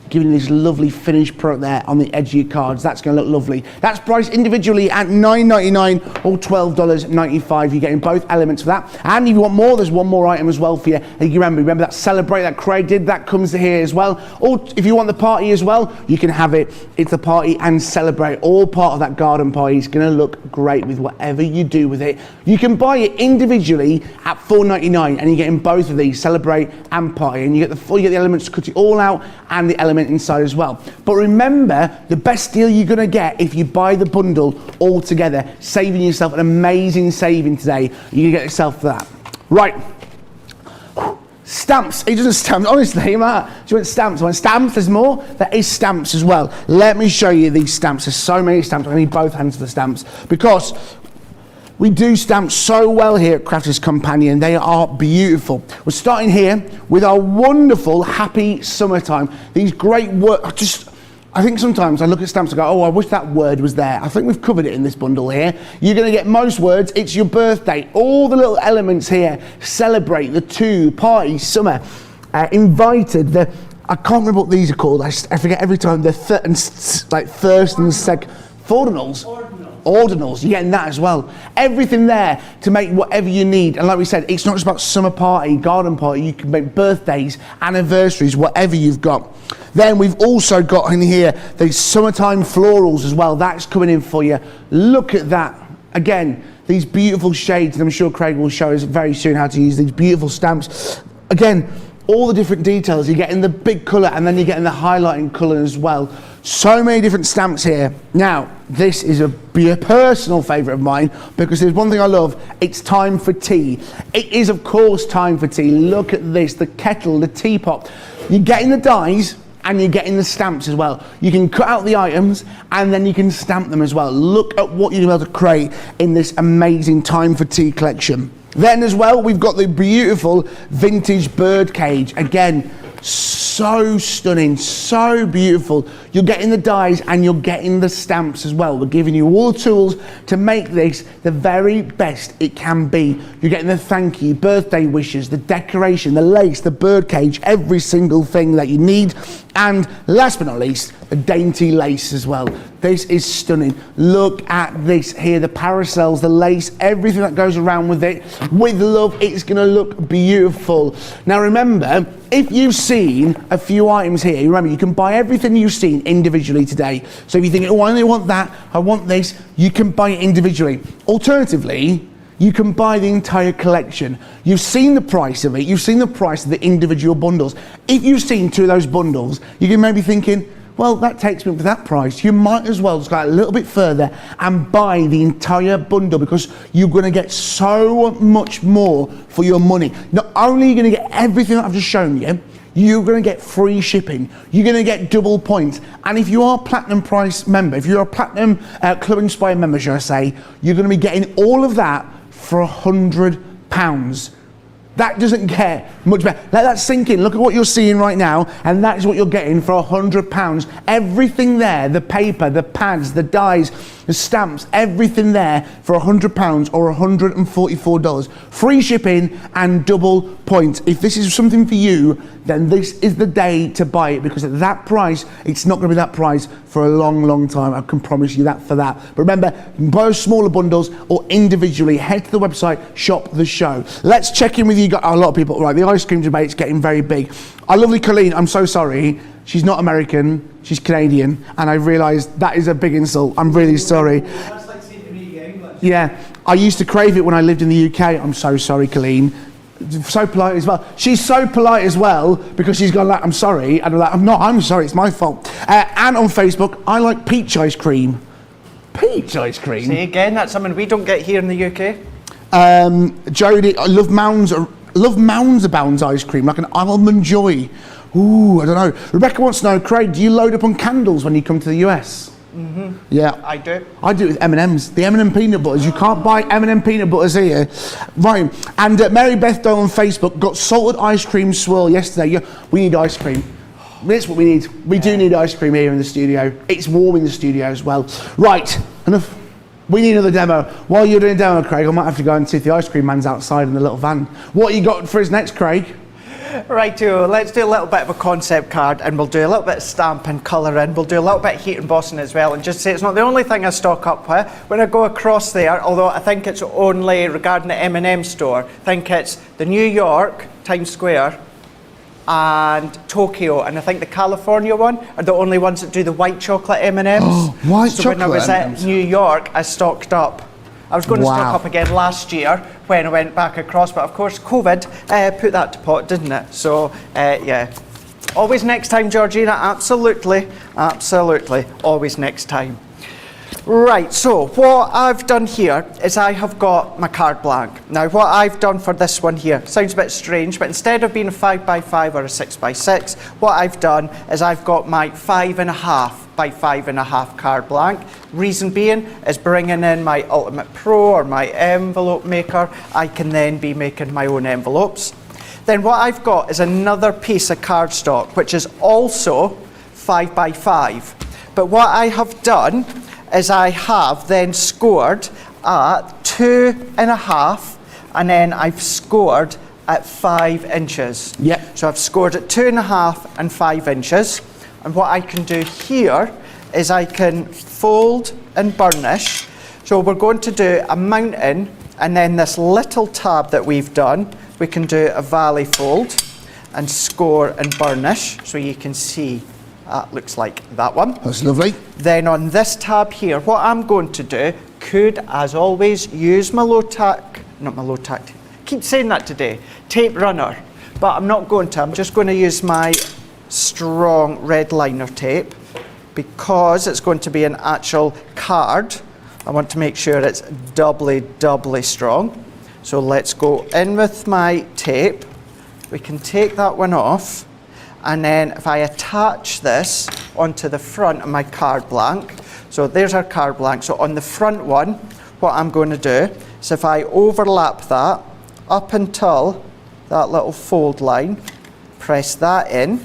giving you this lovely finished product there on the edge of your cards. That's going to look lovely. That's priced individually at $9.99 or $12.95. You're getting both elements for that. And if you want more, there's one more item as well for you. And you remember that Celebrate that Craig did, that comes here as well. Or if you want the party as well, you can have it. It's the party and Celebrate, all part of that garden party. It's going to look great with whatever you do with it. You can buy it individually at $4.99 and you're getting both of these, Celebrate and Party. And you get the elements to cut it all out and the element inside as well. But remember, the best deal you're going to get if you buy the bundle all together, saving yourself an amazing saving today. You can get yourself that. Right. Stamps. It doesn't stamp. Honestly, Matt, do you want stamps? I want stamps. There's more. There is stamps as well. Let me show you these stamps. There's so many stamps. I need both hands for the stamps because we do stamps so well here at Crafters Companion. They are beautiful. We're starting here with our wonderful Happy Summertime. These great words. I think sometimes I look at stamps and go, oh, I wish that word was there. I think we've covered it in this bundle here. You're going to get most words. It's your birthday. All the little elements here. Celebrate, the 2, party, summer, invited, I can't remember what these are called. I forget every time. The first and second. Ordinals, you're getting that as well. Everything there to make whatever you need. And like we said, it's not just about summer party, garden party. You can make birthdays, anniversaries, whatever you've got. Then we've also got in here the summertime florals as well. That's coming in for you. Look at that. Again, these beautiful shades, and I'm sure Craig will show us very soon how to use these beautiful stamps. Again, all the different details. You're getting the big colour and then you're getting the highlighting colour as well. So many different stamps here. Now, this is a personal favourite of mine because there's one thing I love. It's time for tea. It is, of course, time for tea. Look at this, the kettle, the teapot. You're getting the dies and you're getting the stamps as well. You can cut out the items and then you can stamp them as well. Look at what you're able to create in this amazing Time for Tea collection. Then as well, we've got the beautiful vintage bird cage. Again, so stunning, so beautiful. You're getting the dies and you're getting the stamps as well. We're giving you all the tools to make this the very best it can be. You're getting the thank you, birthday wishes, the decoration, the lace, the bird cage, every single thing that you need. And last but not least, the dainty lace as well. This is stunning. Look at this here, the parasels, the lace, everything that goes around with it. With love, it's gonna look beautiful. Now remember, if you've seen a few items here, remember you can buy everything you've seen individually today. So if you think, oh, I only want that, I want this, you can buy it individually. Alternatively, you can buy the entire collection. You've seen the price of it, you've seen the price of the individual bundles. If you've seen two of those bundles, you can maybe thinking, well, that takes me up to that price. You might as well just go a little bit further and buy the entire bundle, because you're gonna get so much more for your money. Not only are you gonna get everything that I've just shown you, you're gonna get free shipping, you're gonna get double points. And if you are a Platinum Price member, if you're a Platinum Club Inspire member, shall I say, you're gonna be getting all of that for £100. That doesn't get much better. Let that sink in. Look at what you're seeing right now, and that is what you're getting for £100. Everything there, the paper, the pads, the dies, the stamps, everything there for £100 or $144. Free shipping and double points. If this is something for you, then this is the day to buy it, because at that price, it's not going to be that price for a long, long time. I can promise you that for that. But remember, buy those smaller bundles or individually, head to the website, shop the show. Let's check in with you guys. A lot of people, right, the ice cream debate's getting very big. Our lovely Colleen, I'm so sorry. She's not American, she's Canadian, and I realised that is a big insult. I'm really sorry. That's like saying to me English. Yeah, I used to crave it when I lived in the UK. I'm so sorry, Colleen. So polite as well. She's so polite as well, because she's gone like, I'm sorry, and I'm like, I'm not, I'm sorry, it's my fault. And on Facebook, I like peach ice cream. Peach ice cream? See, again, that's something we don't get here in the UK. Jodie, I love Mounds Abounds ice cream, like an almond joy. Ooh, I don't know. Rebecca wants to know, Craig, do you load up on candles when you come to the US? Mm-hmm. Yeah. I do. I do it with M&Ms. The M&M peanut butters. You can't buy M&M peanut butters here. Right. And Mary Beth Doyle on Facebook got salted ice cream swirl yesterday. Yeah, we need ice cream. That's what we need. We do need ice cream here in the studio. It's warm in the studio as well. Right. Enough. We need another demo. While you're doing a demo, Craig, I might have to go and see if the ice cream man's outside in the little van. What you got for us next, Craig? Righto, let's do a little bit of a concept card, and we'll do a little bit of stamp and colouring. We'll do a little bit of heat embossing as well, and just say it's not the only thing I stock up with. When I go across there, although I think it's only regarding the M&M store, I think it's the New York, Times Square, and Tokyo, and I think the California one are the only ones that do the white chocolate M&Ms. Oh, white so chocolate when I was M&Ms. at New York, I stocked up. I was going to stock up again last year when I went back across, but of course COVID put that to pot, didn't it? So yeah, always next time, Georgina. Absolutely, absolutely, always next time. Right, so what I've done here is I have got my card blank. Now what I've done for this one here, sounds a bit strange, but instead of being a 5x5 or a 6x6, what I've done is I've got my 5.5 by 5.5 card blank. Reason being is bringing in my Ultimate Pro or my envelope maker, I can then be making my own envelopes. Then what I've got is another piece of cardstock, which is also 5x5. But what I have done is I have then scored at 2.5, and then I've scored at 5 inches. Yep. So I've scored at 2.5 and 5 inches. And what I can do here is I can fold and burnish. So we're going to do a mountain, and then this little tab that we've done, we can do a valley fold and score and burnish. So you can see that looks like that one. That's lovely. Then on this tab here, what I'm going to do, could, as always, use my keep saying that today, tape runner, but I'm not going to. I'm just going to use my strong red liner tape, because it's going to be an actual card. I want to make sure it's doubly strong. So let's go in with my tape. We can take that one off. And then if I attach this onto the front of my card blank, so there's our card blank. So on the front one, what I'm going to do is if I overlap that up until that little fold line, press that in,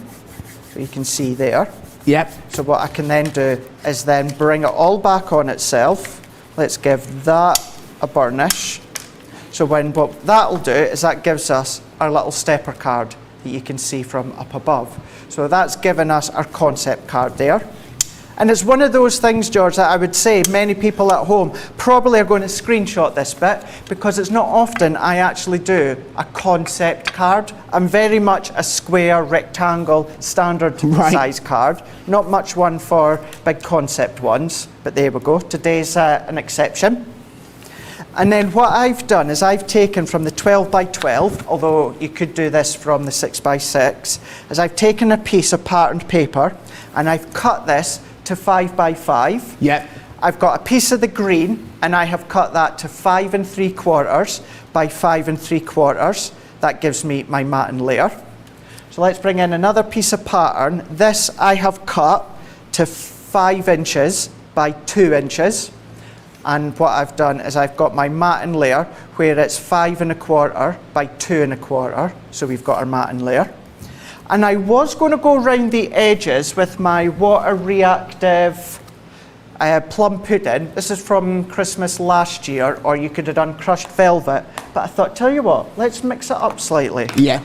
so you can see there. Yep. So what I can then do is then bring it all back on itself. Let's give that a burnish. So what that'll do is that gives us our little stepper card that you can see from up above. So that's given us our concept card there. And it's one of those things, George, that I would say many people at home probably are going to screenshot this bit, because it's not often I actually do a concept card. I'm very much a square, rectangle, standard size card. Not much one for big concept ones, but there we go. Today's an exception. And then what I've done is I've taken from the 12 by 12, although you could do this from the 6 by 6, is I've taken a piece of patterned paper and I've cut this to 5 by 5. Yep. I've got a piece of the green and I have cut that to 5 3/4 by 5 3/4. That gives me my matten layer. So let's bring in another piece of pattern. This I have cut to 5 inches by 2 inches. And what I've done is I've got my matten layer where it's 5 1/4 by 2 1/4. So we've got our matten layer. And I was going to go around the edges with my water reactive plum pudding. This is from Christmas last year, or you could have done crushed velvet. But I thought, tell you what, let's mix it up slightly. Yeah.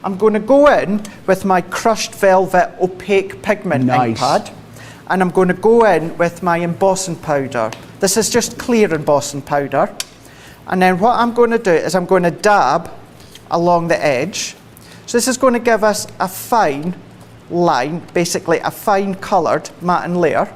I'm going to go in with my crushed velvet opaque pigment ink pad. And I'm going to go in with my embossing powder. This is just clear embossing powder. And then what I'm going to do is I'm going to dab along the edge. So this is going to give us a fine line, basically a fine coloured matten layer.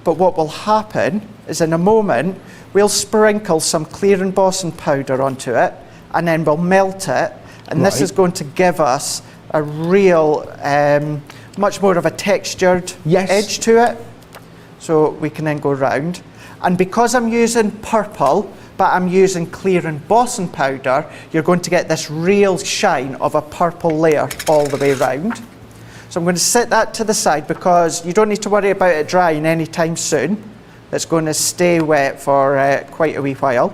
But what will happen is in a moment, we'll sprinkle some clear embossing powder onto it, and then we'll melt it. And this is going to give us a real, much more of a textured edge to it. So we can then go round. And because I'm using purple, but I'm using clear embossing powder, you're going to get this real shine of a purple layer all the way round. So I'm going to set that to the side because you don't need to worry about it drying anytime soon. It's going to stay wet for quite a wee while.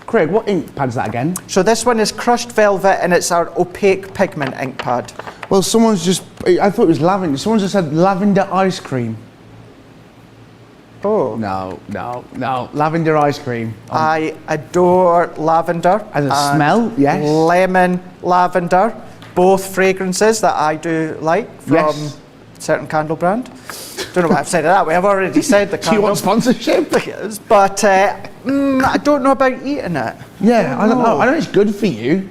Craig, what ink pad's that again? So this one is crushed velvet and it's our opaque pigment ink pad. Well, someone's just, I thought it was lavender. Someone's just said lavender ice cream. Oh. No. Lavender ice cream. I adore lavender. As a smell, yes. Lemon, lavender, both fragrances that I do like from a certain candle brand. Don't know why I've said it that way. I've already said the candle. Do you want sponsorship? But I don't know about eating it. Yeah, I don't know. I know it's good for you.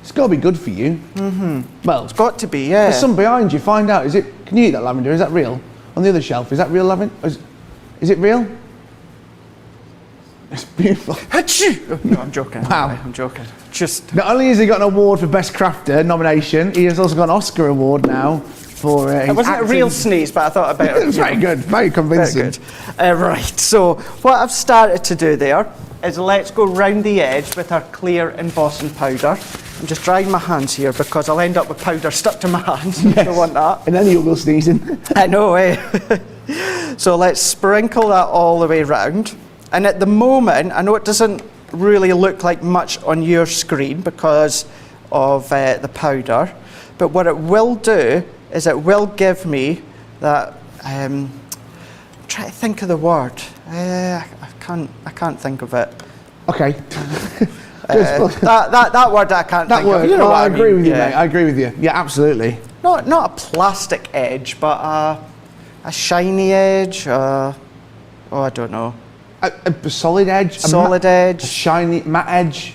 It's got to be good for you. Mm-hmm. Well, it's got to be, yeah. There's some behind you. Find out. Is it? Can you eat that lavender? Is that real? On the other shelf, is that real lavender? Is it real? It's beautiful. No, I'm joking. Wow. I'm joking. Just. Not only has he got an award for Best Crafter nomination, he has also got an Oscar award now for his It wasn't acting. a real sneeze, but I thought about it. It was very good, very convincing. Very good. Right, so what I've started to do there is let's go round the edge with our clear embossing powder. I'm just drying my hands here because I'll end up with powder stuck to my hands. Yes. I don't want that. And then you'll go sneezing. I know, eh? So let's sprinkle that all the way round. And at the moment, I know it doesn't really look like much on your screen because of the powder, but what it will do is it will give me that, try to think of the word. I can't think of it. Okay. that word I can't think of. You know what I agree with you, mate. I agree with you. Yeah, absolutely. Not a plastic edge, but a shiny edge. I don't know. A solid edge. Solid edge. A shiny matte edge.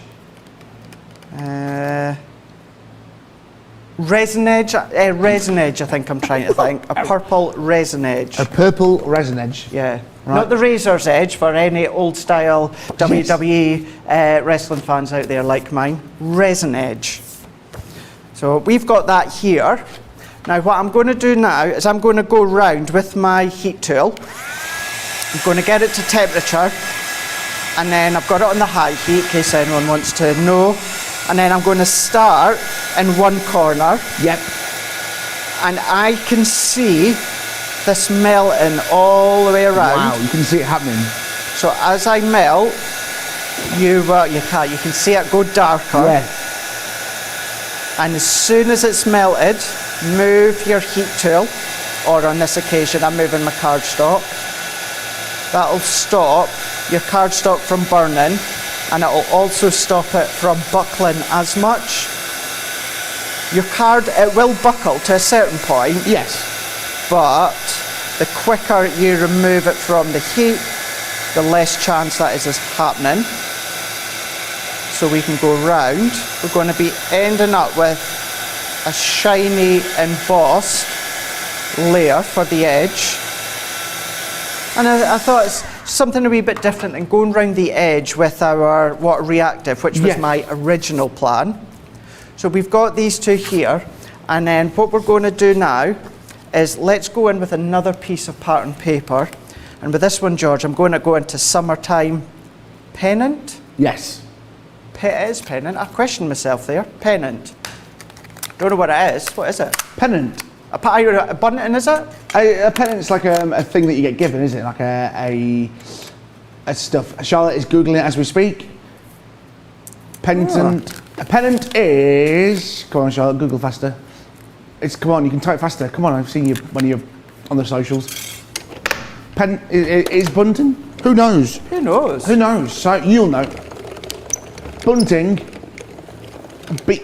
Resin edge. Resin edge. I think I'm trying to think. A purple resin edge. A purple resin edge. Yeah. Right. Not the razor's edge for any old style WWE wrestling fans out there like mine. Resin edge. So we've got that here. Now what I'm going to do now is I'm going to go round with my heat tool. I'm going to get it to temperature, and then I've got it on the high heat in case anyone wants to know. And then I'm going to start in one corner. Yep. And I can see this melting all the way around. Wow, you can see it happening. So as I melt, you can see it go darker. Yeah. And as soon as it's melted, move your heat tool, or on this occasion I'm moving my cardstock. That'll stop your cardstock from burning, and it'll also stop it from buckling as much. Your card, it will buckle to a certain point. Yes. But the quicker you remove it from the heat, the less chance that is happening. So we can go round. We're going to be ending up with a shiny embossed layer for the edge. And I thought it's something a wee bit different than going round the edge with our water reactive, which was my original plan. So we've got these two here, and then what we're going to do now is let's go in with another piece of pattern paper. And with this one, George, I'm going to go into Summertime Pennant. Yes. It is pennant. I questioned myself there. Pennant. Don't know what it is. What is it? Pennant. A bunting, is it? A pennant's like a thing that you get given, isn't it? Like a stuff. Charlotte is Googling it as we speak. Pennant. A pennant is... Come on, Charlotte, Google faster. Come on, you can type faster. Come on, I've seen you when you're on the socials. Is bunting? Who knows? Who knows? Who knows? So you'll know. Bunting. Right.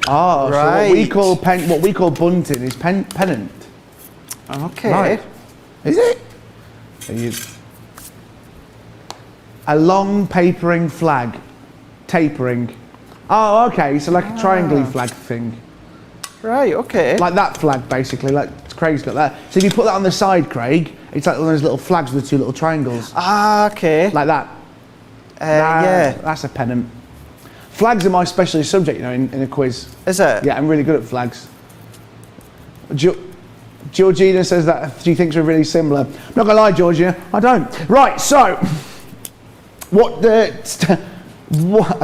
So what we call bunting is pennant. Okay. Right. Is it? A long papering flag. Tapering. Oh, okay. So like a triangle flag thing. Right, okay. Like that flag, basically. Like Craig's got that. So if you put that on the side, Craig, it's like one of those little flags with the two little triangles. Ah, okay. Like that. Yeah. That's a pennant. Flags are my specialist subject, you know, in a quiz. Is it? Yeah, I'm really good at flags. Georgina says that she thinks we're really similar. I'm not gonna lie, Georgina, I don't. Right, so I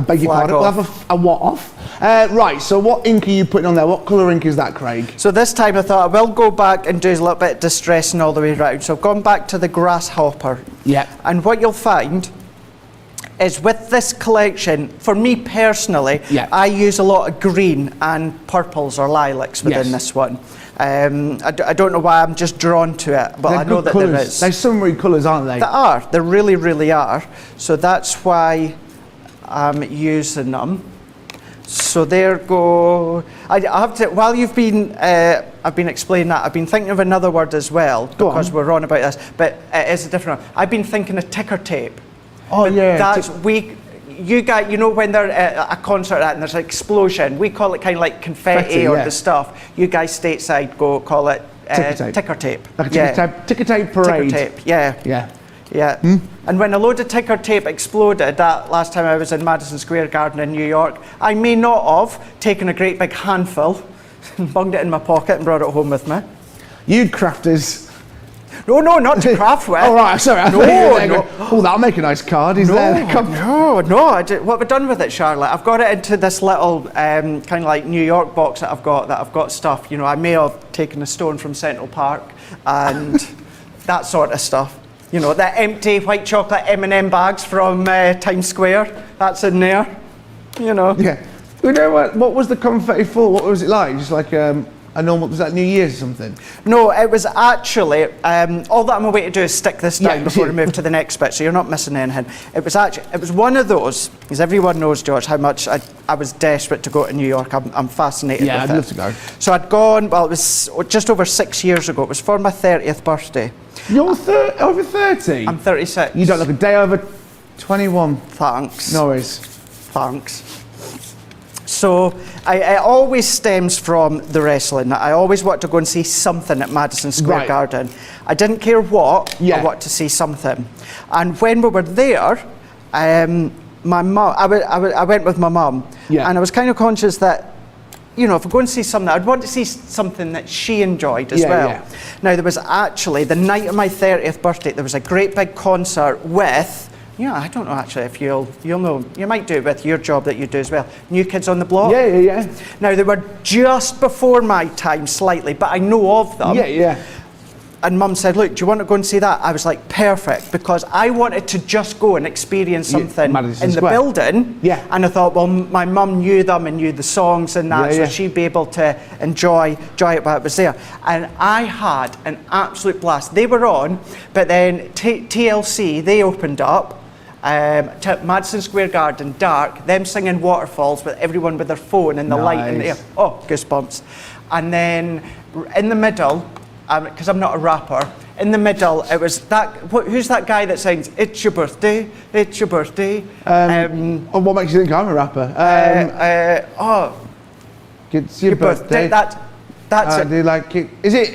beg your pardon. We'll have a what off. Right, so what ink are you putting on there? What colour ink is that, Craig? So this time I thought I will go back and do a little bit of distressing all the way around. So I've gone back to the grasshopper. Yeah. And what you'll find is with this collection, for me personally, I use a lot of green and purples or lilacs within this one. I don't know why I'm just drawn to it, but I know that there is. They're summery colours, aren't they? They are. They really, really are. So that's why I'm using them. So there go. I have to. While you've been, I've been explaining that. I've been thinking of another word as well because we're on about this, but it is a different one. I've been thinking of ticker tape. Oh yeah. That's you guys, you know, when they're at a concert and there's an explosion, we call it kind of like confetti or the stuff. You guys stateside call it ticker tape. Like a ticker tape parade. Ticker tape. Yeah. Yeah. Hmm? And when a load of ticker tape exploded that last time I was in Madison Square Garden in New York, I may not have taken a great big handful and bunged it in my pocket and brought it home with me. You crafters. No, not to craft with. Oh, right, sorry. No. Oh, that'll make a nice card. No. What we've done with it, Charlotte, I've got it into this little kind of like New York box that I've got stuff. You know, I may have taken a stone from Central Park and that sort of stuff. You know, the empty white chocolate M&M bags from Times Square, that's in there. You know. Yeah. You know what was the confetti for? What was it like? Just like a normal, was that New Year's or something? No, it was actually, all that I'm away to do is stick this down before we move to the next bit, so you're not missing anything. It was one of those, because everyone knows, George, how much I was desperate to go to New York. I'm fascinated with it. Yeah, I'd love to go. So I'd gone, well, it was just over 6 years ago. It was for my 30th birthday. You're over 30? I'm 36. You don't look a day over 21. Thanks. No worries. Thanks. So it always stems from the wrestling. I always want to go and see something at Madison Square Garden. I didn't care what, I want to see something. And when we were there, my mum, I went with my mum, and I was kind of conscious that, you know, if we're going to see something, I'd want to see something that she enjoyed as well. Yeah. Now, there was actually, the night of my 30th birthday, there was a great big concert with Yeah, I don't know actually if you'll know. You might do it with your job that you do as well. New Kids on the Block. Yeah. Now, they were just before my time slightly, but I know of them. Yeah. And Mum said, look, do you want to go and see that? I was like, perfect, because I wanted to just go and experience something Madison in the Square. building. Yeah. And I thought, well, my mum knew them and knew the songs and that, so she'd be able to enjoy it while it was there. And I had an absolute blast. They were on, but then TLC, they opened up. To Madison Square Garden, dark, them singing Waterfalls with everyone with their phone and the light in the air. Oh, goosebumps. And then in the middle, because I'm not a rapper, in the middle it was that, who's that guy that sings, it's your birthday, it's your birthday? What makes you think I'm a rapper? It's your birthday. That's it. Do you like it? Is it?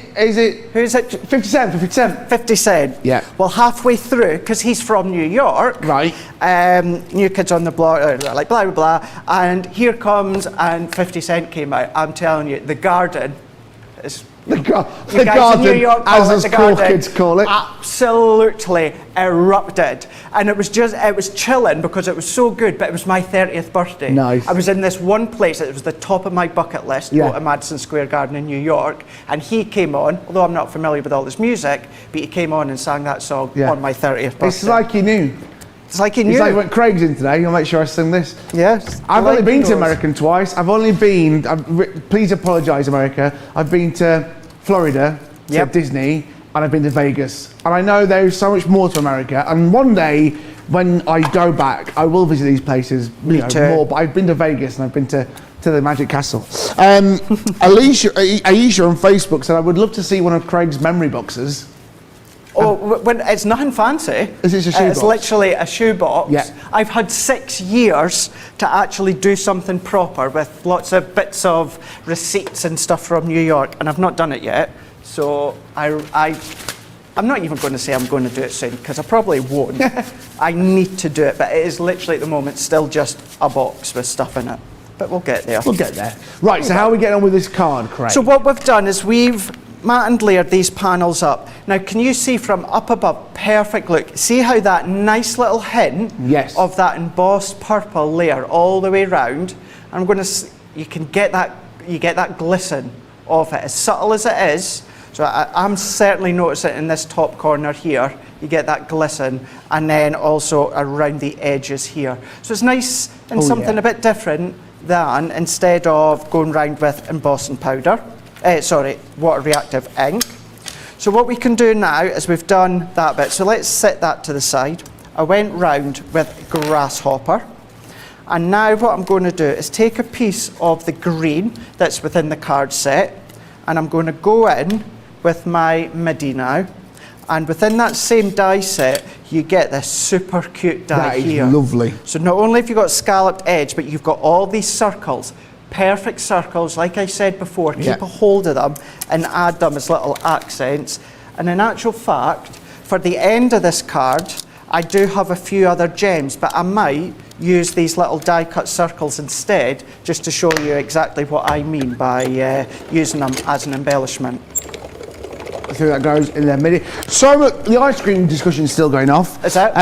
Who's it? 50 Cent, 50 Cent. 50 Cent. Yeah. Well, halfway through, because he's from New York. Right. New Kids on the Block, like blah, blah, blah. And here comes, and 50 Cent came out. I'm telling you, the Garden is... The guys Garden, in New York as call it us the cool Garden, kids call it. Absolutely erupted. And it was chilling because it was so good, but it was my 30th birthday. Nice. I was in this one place, it was the top of my bucket list, go to Madison Square Garden in New York, and he came on, although I'm not familiar with all this music, but he came on and sang that song on my 30th birthday. It's like he knew. It's like he knew. It's like when Craig's in today, you'll make sure I sing this. Yes. I've only been to America twice. Please apologise, America. I've been to Florida, to Disney, and I've been to Vegas. And I know there's so much more to America. And one day, when I go back, I will visit these places more. But I've been to Vegas and I've been to the Magic Castle. Aisha on Facebook said, I would love to see one of Craig's memory boxes. When it's nothing fancy. Is it a shoebox? It's literally a shoebox. Yeah. I've had 6 years to actually do something proper with lots of bits of receipts and stuff from New York, and I've not done it yet. So I'm not even going to say I'm going to do it soon, because I probably won't. I need to do it, but it is literally at the moment still just a box with stuff in it. But we'll get there. We'll get there. Right, so how are we getting on with this card, Craig? So what we've done is we've matte and layered these panels up. Now, can you see from up above? Perfect look. See how that nice little hint of that embossed purple layer all the way round? I'm going to. You can get that. You get that glisten off it, as subtle as it is. So I'm certainly noticing it in this top corner here. You get that glisten, and then also around the edges here. So it's nice and something a bit different than instead of going round with embossing powder. Water reactive ink. So what we can do now is we've done that bit. So let's set that to the side. I went round with grasshopper. And now what I'm going to do is take a piece of the green that's within the card set, and I'm going to go in with my MIDI now. And within that same die set, you get this super cute die here. That is lovely. So not only have you got scalloped edge, but you've got all these circles. Perfect circles, like I said before, keep a hold of them and add them as little accents. And in actual fact, for the end of this card, I do have a few other gems, but I might use these little die cut circles instead, just to show you exactly what I mean by using them as an embellishment. So that goes in there, MIDI. So the ice cream discussion is still going off. Is that?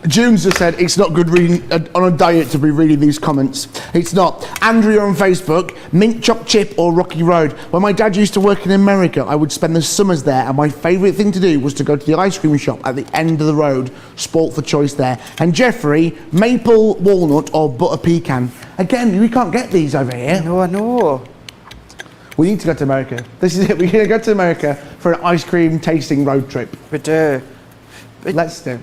June's just said it's not good reading on a diet to be reading these comments. It's not. Andrea on Facebook, mint choc chip or Rocky Road. When my dad used to work in America, I would spend the summers there, and my favourite thing to do was to go to the ice cream shop at the end of the road. Sport for choice there. And Jeffrey, maple walnut or butter pecan. Again, we can't get these over here. No, I know. We need to go to America. This is it. We're going to go to America for an ice cream tasting road trip. We do. Let's do.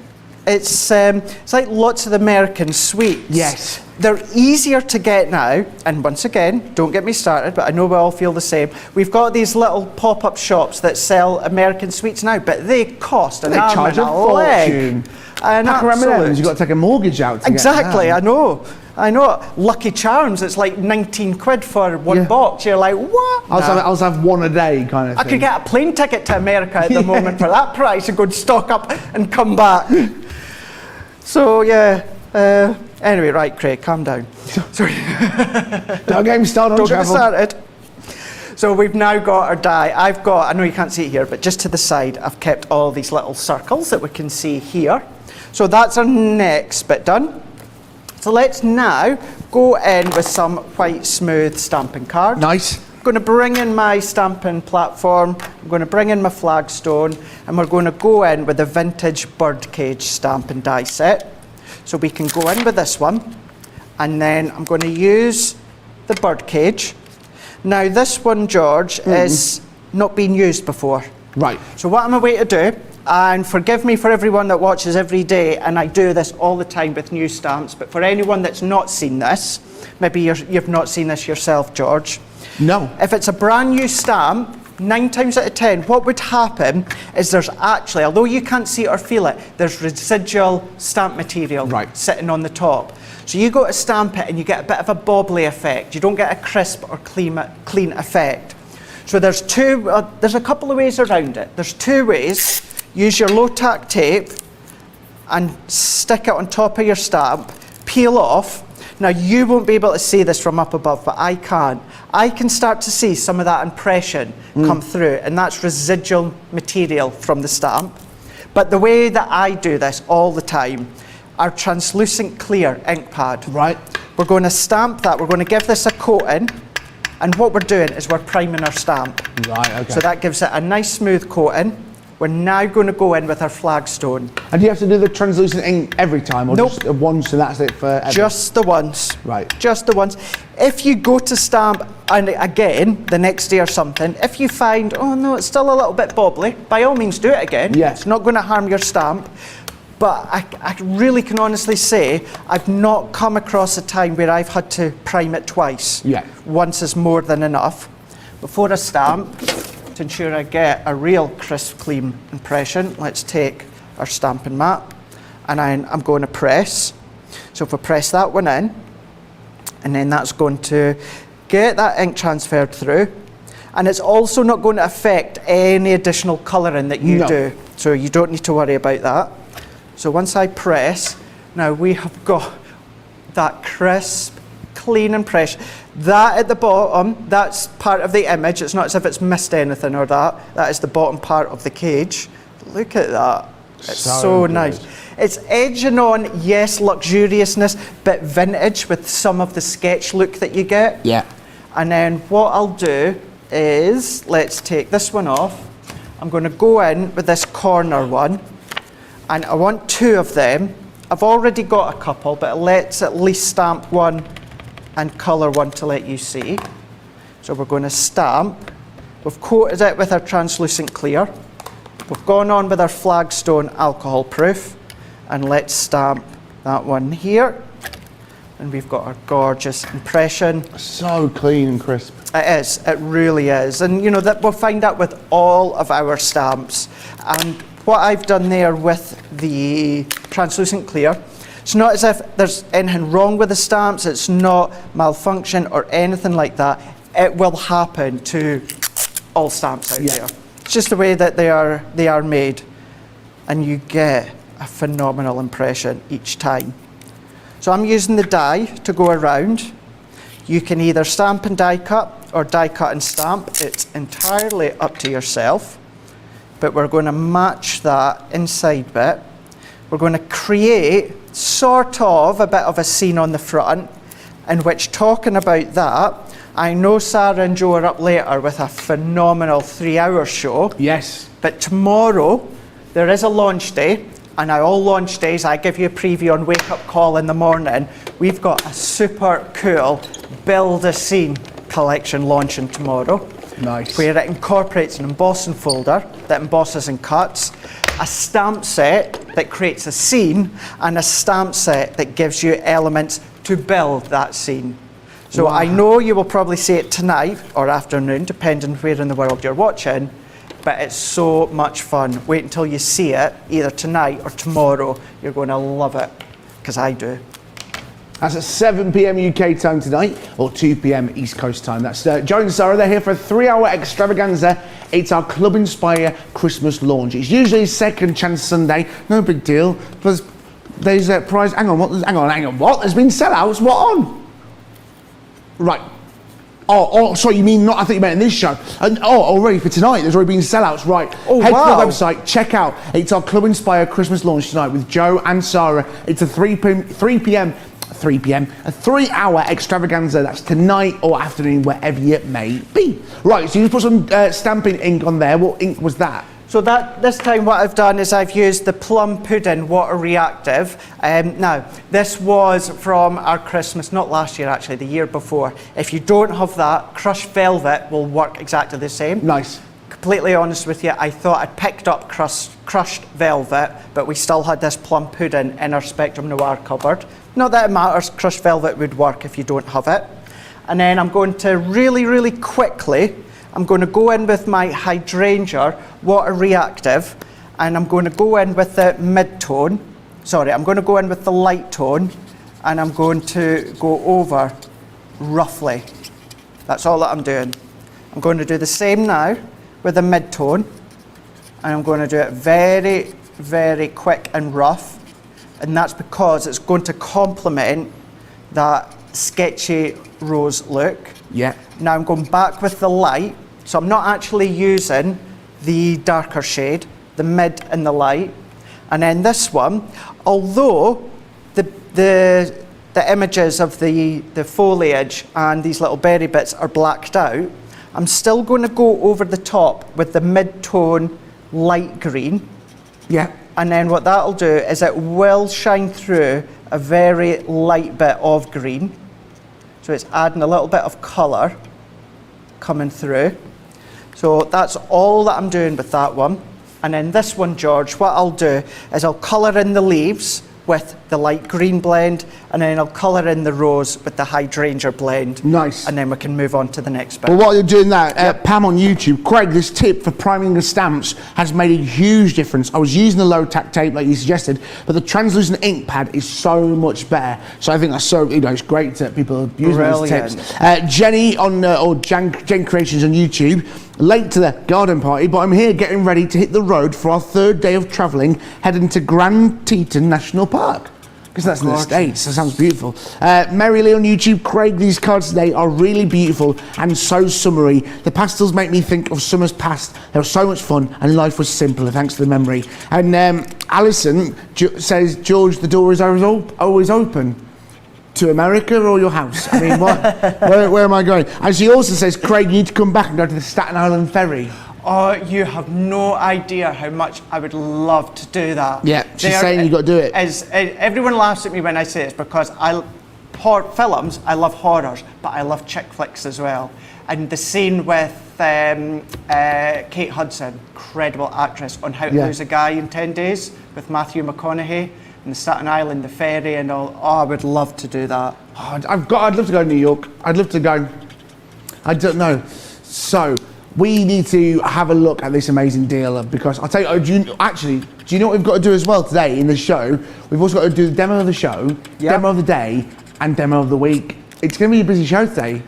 It's like lots of the American sweets. Yes. They're easier to get now, and once again, don't get me started, but I know we all feel the same. We've got these little pop-up shops that sell American sweets now, but they cost an arm and a leg. And pack of M&Ms, you've got to take a mortgage out to exactly, get that. I know. Lucky Charms, it's like 19 quid for one box. You're like, what? I'll have one a day kind of thing. I could get a plane ticket to America at the moment for that price and go and stock up and come back. So, anyway, right, Craig, calm down. Sorry. Don't get me started on travel. Don't get me started. So we've now got our die. I know you can't see it here, but just to the side, I've kept all these little circles that we can see here. So that's our next bit done. So let's now go in with some white smooth stamping card. Nice. I'm going to bring in my stamping platform, I'm going to bring in my flagstone, and we're going to go in with the vintage birdcage stamping die set. So we can go in with this one, and then I'm going to use the birdcage. Now this one, George, is not been used before. Right. So what I'm going to do, and forgive me for everyone that watches every day, and I do this all the time with new stamps, but for anyone that's not seen this, maybe you've not seen this yourself, George. No. If it's a brand new stamp, 9 times out of 10, what would happen is there's actually, although you can't see it or feel it, there's residual stamp material sitting on the top. So you go to stamp it and you get a bit of a bobbly effect. You don't get a crisp or clean effect. So there's a couple of ways around it. There's 2 ways. Use your low tack tape and stick it on top of your stamp, peel off. Now you won't be able to see this from up above, but I can. I can start to see some of that impression come through, and that's residual material from the stamp. But the way that I do this all the time, our translucent clear ink pad. Right. We're going to stamp that, we're going to give this a coating, and what we're doing is we're priming our stamp. Right, okay. So that gives it a nice smooth coating. We're now going to go in with our flagstone. And do you have to do the translucent ink every time, or Nope. just once and that's it forever? Just the once. Right. Just the once. If you go to stamp, and again, the next day or something, if you find, oh no, it's still a little bit bobbly, by all means do it again. Yeah. It's not going to harm your stamp. But I really can honestly say, I've not come across a time where I've had to prime it twice. Yeah. Once is more than enough. Before I stamp, to ensure I get a real crisp, clean impression, let's take our stamping mat, and I'm going to press. So if we press that one in, and then that's going to get that ink transferred through, and it's also not going to affect any additional colouring that you do, so you don't need to worry about that. So once I press, now we have got that crisp, clean impression. That at the bottom, that's part of the image. It's not as if it's missed anything or that. That is the bottom part of the cage. Look at that. It's so nice. It's edging on, yes, luxuriousness, but vintage with some of the sketch look that you get. Yeah. And then what I'll do is, let's take this one off. I'm going to go in with this corner one, and I want 2 of them. I've already got a couple, but let's at least stamp one and colour one to let you see. So we're going to stamp. We've coated it with our translucent clear. We've gone on with our flagstone alcohol proof, and let's stamp that one here. And we've got our gorgeous impression. So clean and crisp. It is, it really is. And you know, that we'll find that with all of our stamps. And what I've done there with the translucent clear, it's not as if there's anything wrong with the stamps, it's not malfunction or anything like that. It will happen to all stamps out there. It's just the way that they are made. And you get a phenomenal impression each time. So I'm using the die to go around. You can either stamp and die cut or die cut and stamp. It's entirely up to yourself. But we're going to match that inside bit. We're going to create sort of a bit of a scene on the front, in which, talking about that, I know Sarah and Joe are up later with a phenomenal 3-hour show. Yes. But tomorrow there is a launch day, and now all launch days I give you a preview on Wake Up Call in the morning. We've got a super cool Build a Scene collection launching tomorrow. Nice. Where it incorporates an embossing folder that embosses and cuts, a stamp set that creates a scene, and a stamp set that gives you elements to build that scene. So I know you will probably see it tonight or afternoon, depending where in the world you're watching, but it's so much fun. Wait until you see it, either tonight or tomorrow. You're going to love it, because I do. That's at 7 p.m. UK time tonight, or 2 p.m. East Coast time. That's Joe and Sarah. They're here for a 3-hour extravaganza. It's our Club Inspire Christmas launch. It's usually second chance Sunday. No big deal. Plus, there's a prize. Hang on. What? What? There's been sellouts. What on? Right. Oh, sorry, you mean not, I think you meant in this show. And already for tonight, there's already been sellouts, right. Oh, Head wow. to the website, check out. It's our Club Inspire Christmas launch tonight with Joe and Sarah. It's a 3 p.m, a 3-hour extravaganza. That's tonight or afternoon, wherever you may be. Right, so you put some stamping ink on there. What ink was that? So this time what I've done is I've used the Plum Pudding Water Reactive. Now, this was from our Christmas, not last year actually, the year before. If you don't have that, crushed velvet will work exactly the same. Nice. Completely honest with you, I thought I'd picked up crushed velvet, but we still had this Plum Pudding in our Spectrum Noir cupboard. Not that it matters, crushed velvet would work if you don't have it. And then I'm going to really quickly, I'm going to go in with my Hydrangea Water Reactive, and I'm going to go in with the mid-tone. Sorry, I'm going to go in with the light tone, and I'm going to go over roughly. That's all that I'm doing. I'm going to do the same now with the mid-tone, and I'm going to do it very quick and rough, and that's because it's going to complement that sketchy rose look. Yeah. Now I'm going back with the light, so I'm not actually using the darker shade, the mid and the light. And then this one, although the images of the foliage and these little berry bits are blacked out, I'm still going to go over the top with the mid-tone light green. Yeah. And then what that'll do is it will shine through a very light bit of green. So it's adding a little bit of colour coming through. So that's all that I'm doing with that one. And then this one, George, what I'll do is I'll colour in the leaves with the light green blend, and then I'll colour in the rose with the hydrangea blend. Nice. And then we can move on to the next bit. Well, while you're doing that, Pam on YouTube, Craig, this tip for priming the stamps has made a huge difference. I was using the low tack tape like you suggested, but the translucent ink pad is so much better. So I think that's so, it's great that people are using those tips. Jenny on, or Jen Creations on YouTube, late to the garden party, but I'm here getting ready to hit the road for our 3rd day of travelling, heading to Grand Teton National Park. Because that's in the States, that sounds beautiful. Mary Lee on YouTube, Craig, these cards today are really beautiful and so summery. The pastels make me think of summers past. They were so much fun and life was simpler, thanks to the memory. And Alison says, George, the door is always open. To America or your house? I mean, where am I going? And she also says, Craig, you need to come back and go to the Staten Island ferry. Oh, you have no idea how much I would love to do that. Yeah, she's saying you've got to do it. Everyone laughs at me when I say it's because films, I love horrors, but I love chick flicks as well. And the scene with Kate Hudson, incredible actress, on How to Lose a Guy in 10 Days with Matthew McConaughey, and the Staten Island, the ferry and all. Oh, I would love to do that. Oh, I'd love to go to New York. I'd love to go. I don't know. So, we need to have a look at this amazing deal because I'll tell you, do you know what we've got to do as well today in the show? We've also got to do the demo of the show, demo of the day, and demo of the week. It's going to be a busy show today.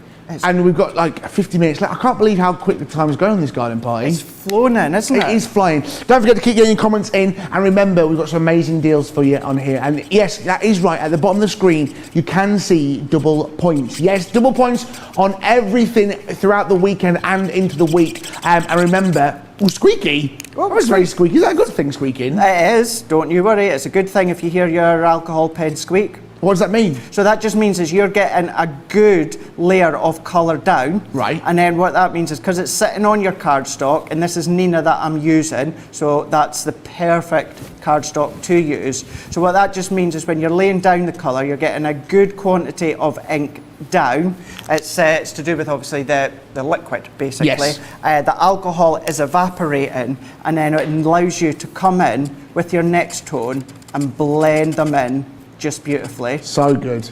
And we've got like 50 minutes left. I can't believe how quick the time is going on this garden party. It's flown in, isn't it? It is flying. Don't forget to keep getting your comments in. And remember, we've got some amazing deals for you on here. And yes, that is right. At the bottom of the screen, you can see double points. Yes, double points on everything throughout the weekend and into the week. And remember, squeaky. That was very squeaky. Is that a good thing, squeaking? It is. Don't you worry. It's a good thing if you hear your alcohol pen squeak. What does that mean? So that just means is you're getting a good layer of colour down. Right. And then what that means is because it's sitting on your cardstock, and this is Nina that I'm using, so that's the perfect cardstock to use. So what that just means is when you're laying down the colour, you're getting a good quantity of ink down. It's to do with obviously the liquid, basically. Yes. The alcohol is evaporating, and then it allows you to come in with your next tone and blend them in just beautifully. So good.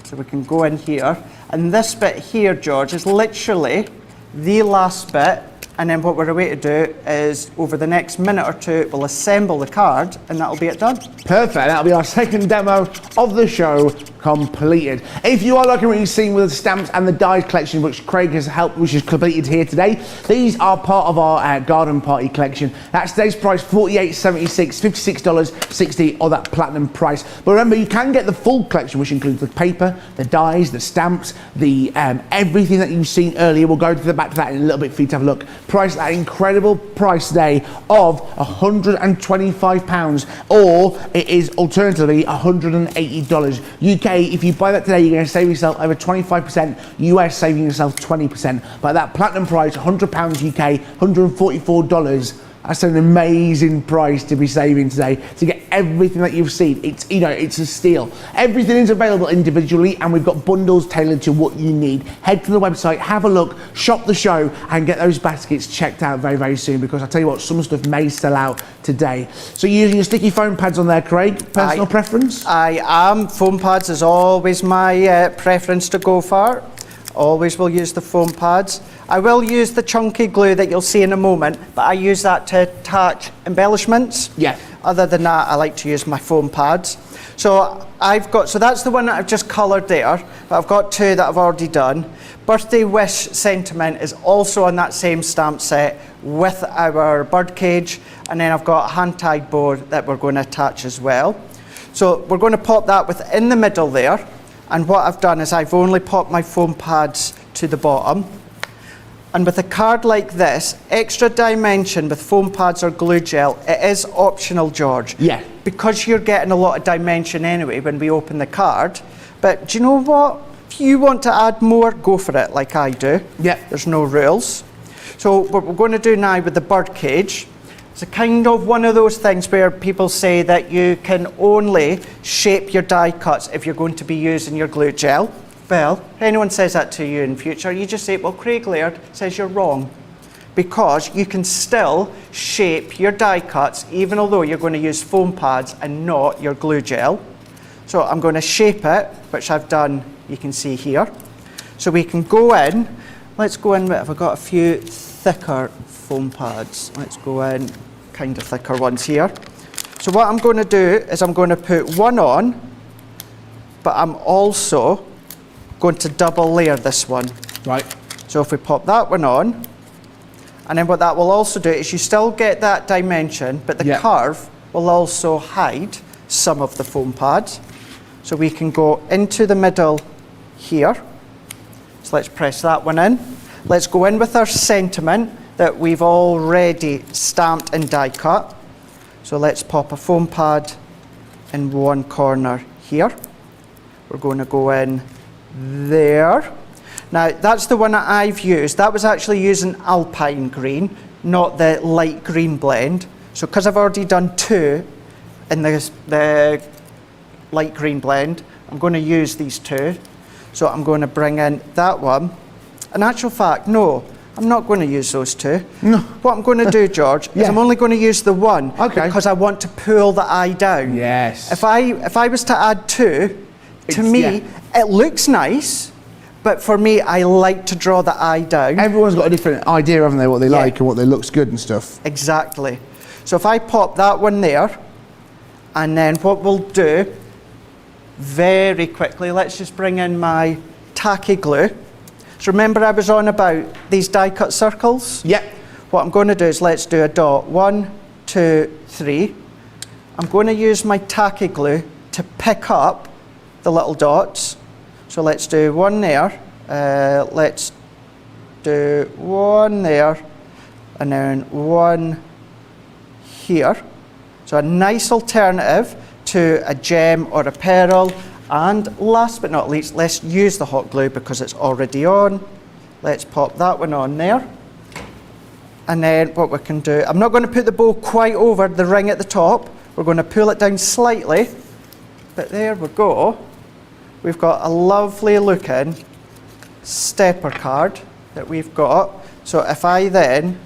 So we can go in here. And this bit here, George, is literally the last bit And then what we're away to do is, over the next minute or two, we'll assemble the card, and that'll be it done. Perfect. That'll be our second demo of the show completed. If you are liking what you've seen with the stamps and the dies collection, which Craig has helped, which is completed here today, these are part of our garden party collection. That's today's price, $48.76, $56.60, or that platinum price. But remember, you can get the full collection, which includes the paper, the dies, the stamps, the everything that you've seen earlier. We'll go to the back to that in a little bit for you to have a look. Price at that incredible price today of £125, or it is alternatively $180 UK. If you buy that today, you're going to save yourself over 25%, US saving yourself 20%. But that platinum price, £100 UK, $144. That's an amazing price to be saving today to get everything that you've seen. It's, it's a steal. Everything is available individually, and we've got bundles tailored to what you need. Head to the website, have a look, shop the show, and get those baskets checked out very, very soon, because I'll tell you what, some stuff may sell out today. So you're using your sticky foam pads on there, Craig. Personal preference? I am. Foam pads is always my preference to go for. Always will use the foam pads. I will use the chunky glue that you'll see in a moment, but I use that to attach embellishments. Yeah. Other than that, I like to use my foam pads. So that's the one that I've just coloured there, but I've got two that I've already done. Birthday Wish Sentiment is also on that same stamp set with our birdcage, and then I've got a hand-tied board that we're going to attach as well. So we're going to pop that within the middle there, and what I've done is I've only popped my foam pads to the bottom. And with a card like this, extra dimension with foam pads or glue gel, it is optional, George. Yeah. Because you're getting a lot of dimension anyway when we open the card. But do you know what? If you want to add more, go for it, like I do. Yeah. There's no rules. So what we're going to do now with the birdcage, it's a kind of one of those things where people say that you can only shape your die cuts if you're going to be using your glue gel. Well, if anyone says that to you in future, you just say, well, Craig Laird says you're wrong. Because you can still shape your die cuts, even although you're going to use foam pads and not your glue gel. So I'm going to shape it, which I've done, you can see here. So we can go in, let's go in with, I've got a few thicker foam pads. Let's go in, kind of thicker ones here. So what I'm going to do is I'm going to put one on, but I'm also going to double layer this one. Right. So if we pop that one on, and then what that will also do is you still get that dimension, but the curve will also hide some of the foam pads. So we can go into the middle here. So let's press that one in. Let's go in with our sentiment that we've already stamped and die cut. So let's pop a foam pad in one corner here. We're going to go in there. Now that's the one that I've used. That was actually using alpine green, not the light green blend. So because I've already done two in the light green blend, I'm going to use these two. So I'm going to bring in that one. In actual fact, no, I'm not going to use those two. No. What I'm going to do, George, is I'm only going to use the one, because I want to pull the eye down. Yes. If I was to add two, to me, it looks nice, but for me, I like to draw the eye down. Everyone's got a different idea, haven't they, what they like and what they looks good and stuff. Exactly. So if I pop that one there, and then what we'll do, very quickly, let's just bring in my tacky glue. So remember I was on about these die cut circles? Yep. What I'm going to do is let's do a dot. 1, 2, 3. I'm going to use my tacky glue to pick up the little dots. So let's do one there, let's do one there, and then one here. So a nice alternative to a gem or a pearl. And last but not least, let's use the hot glue because it's already on. Let's pop that one on there. And then what we can do, I'm not going to put the bow quite over the ring at the top. We're going to pull it down slightly. But there we go. We've got a lovely looking stepper card that we've got. So if I then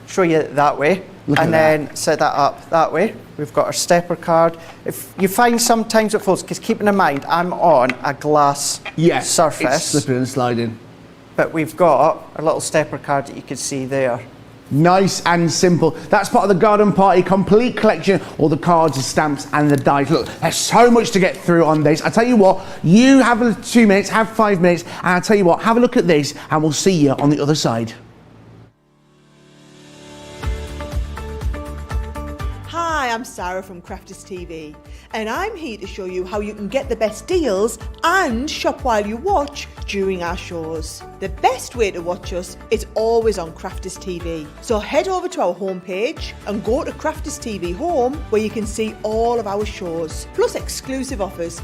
show you it that way, and then set that up that way, we've got our stepper card. If you find sometimes it falls, because keeping in mind, I'm on a glass surface. It's slipping and sliding. but we've got a little stepper card that you can see there. Nice and simple. That's part of the Garden Party complete collection, all the cards, the stamps and the dice. Look, there's so much to get through on this. I tell you what, you have 2 minutes, have 5 minutes, and I tell you what, have a look at this and we'll see you on the other side. Hi, I'm Sarah from Crafters TV, and I'm here to show you how you can get the best deals and shop while you watch during our shows. The best way to watch us is always on Crafters TV. So head over to our homepage and go to Crafters TV Home, where you can see all of our shows, plus exclusive offers,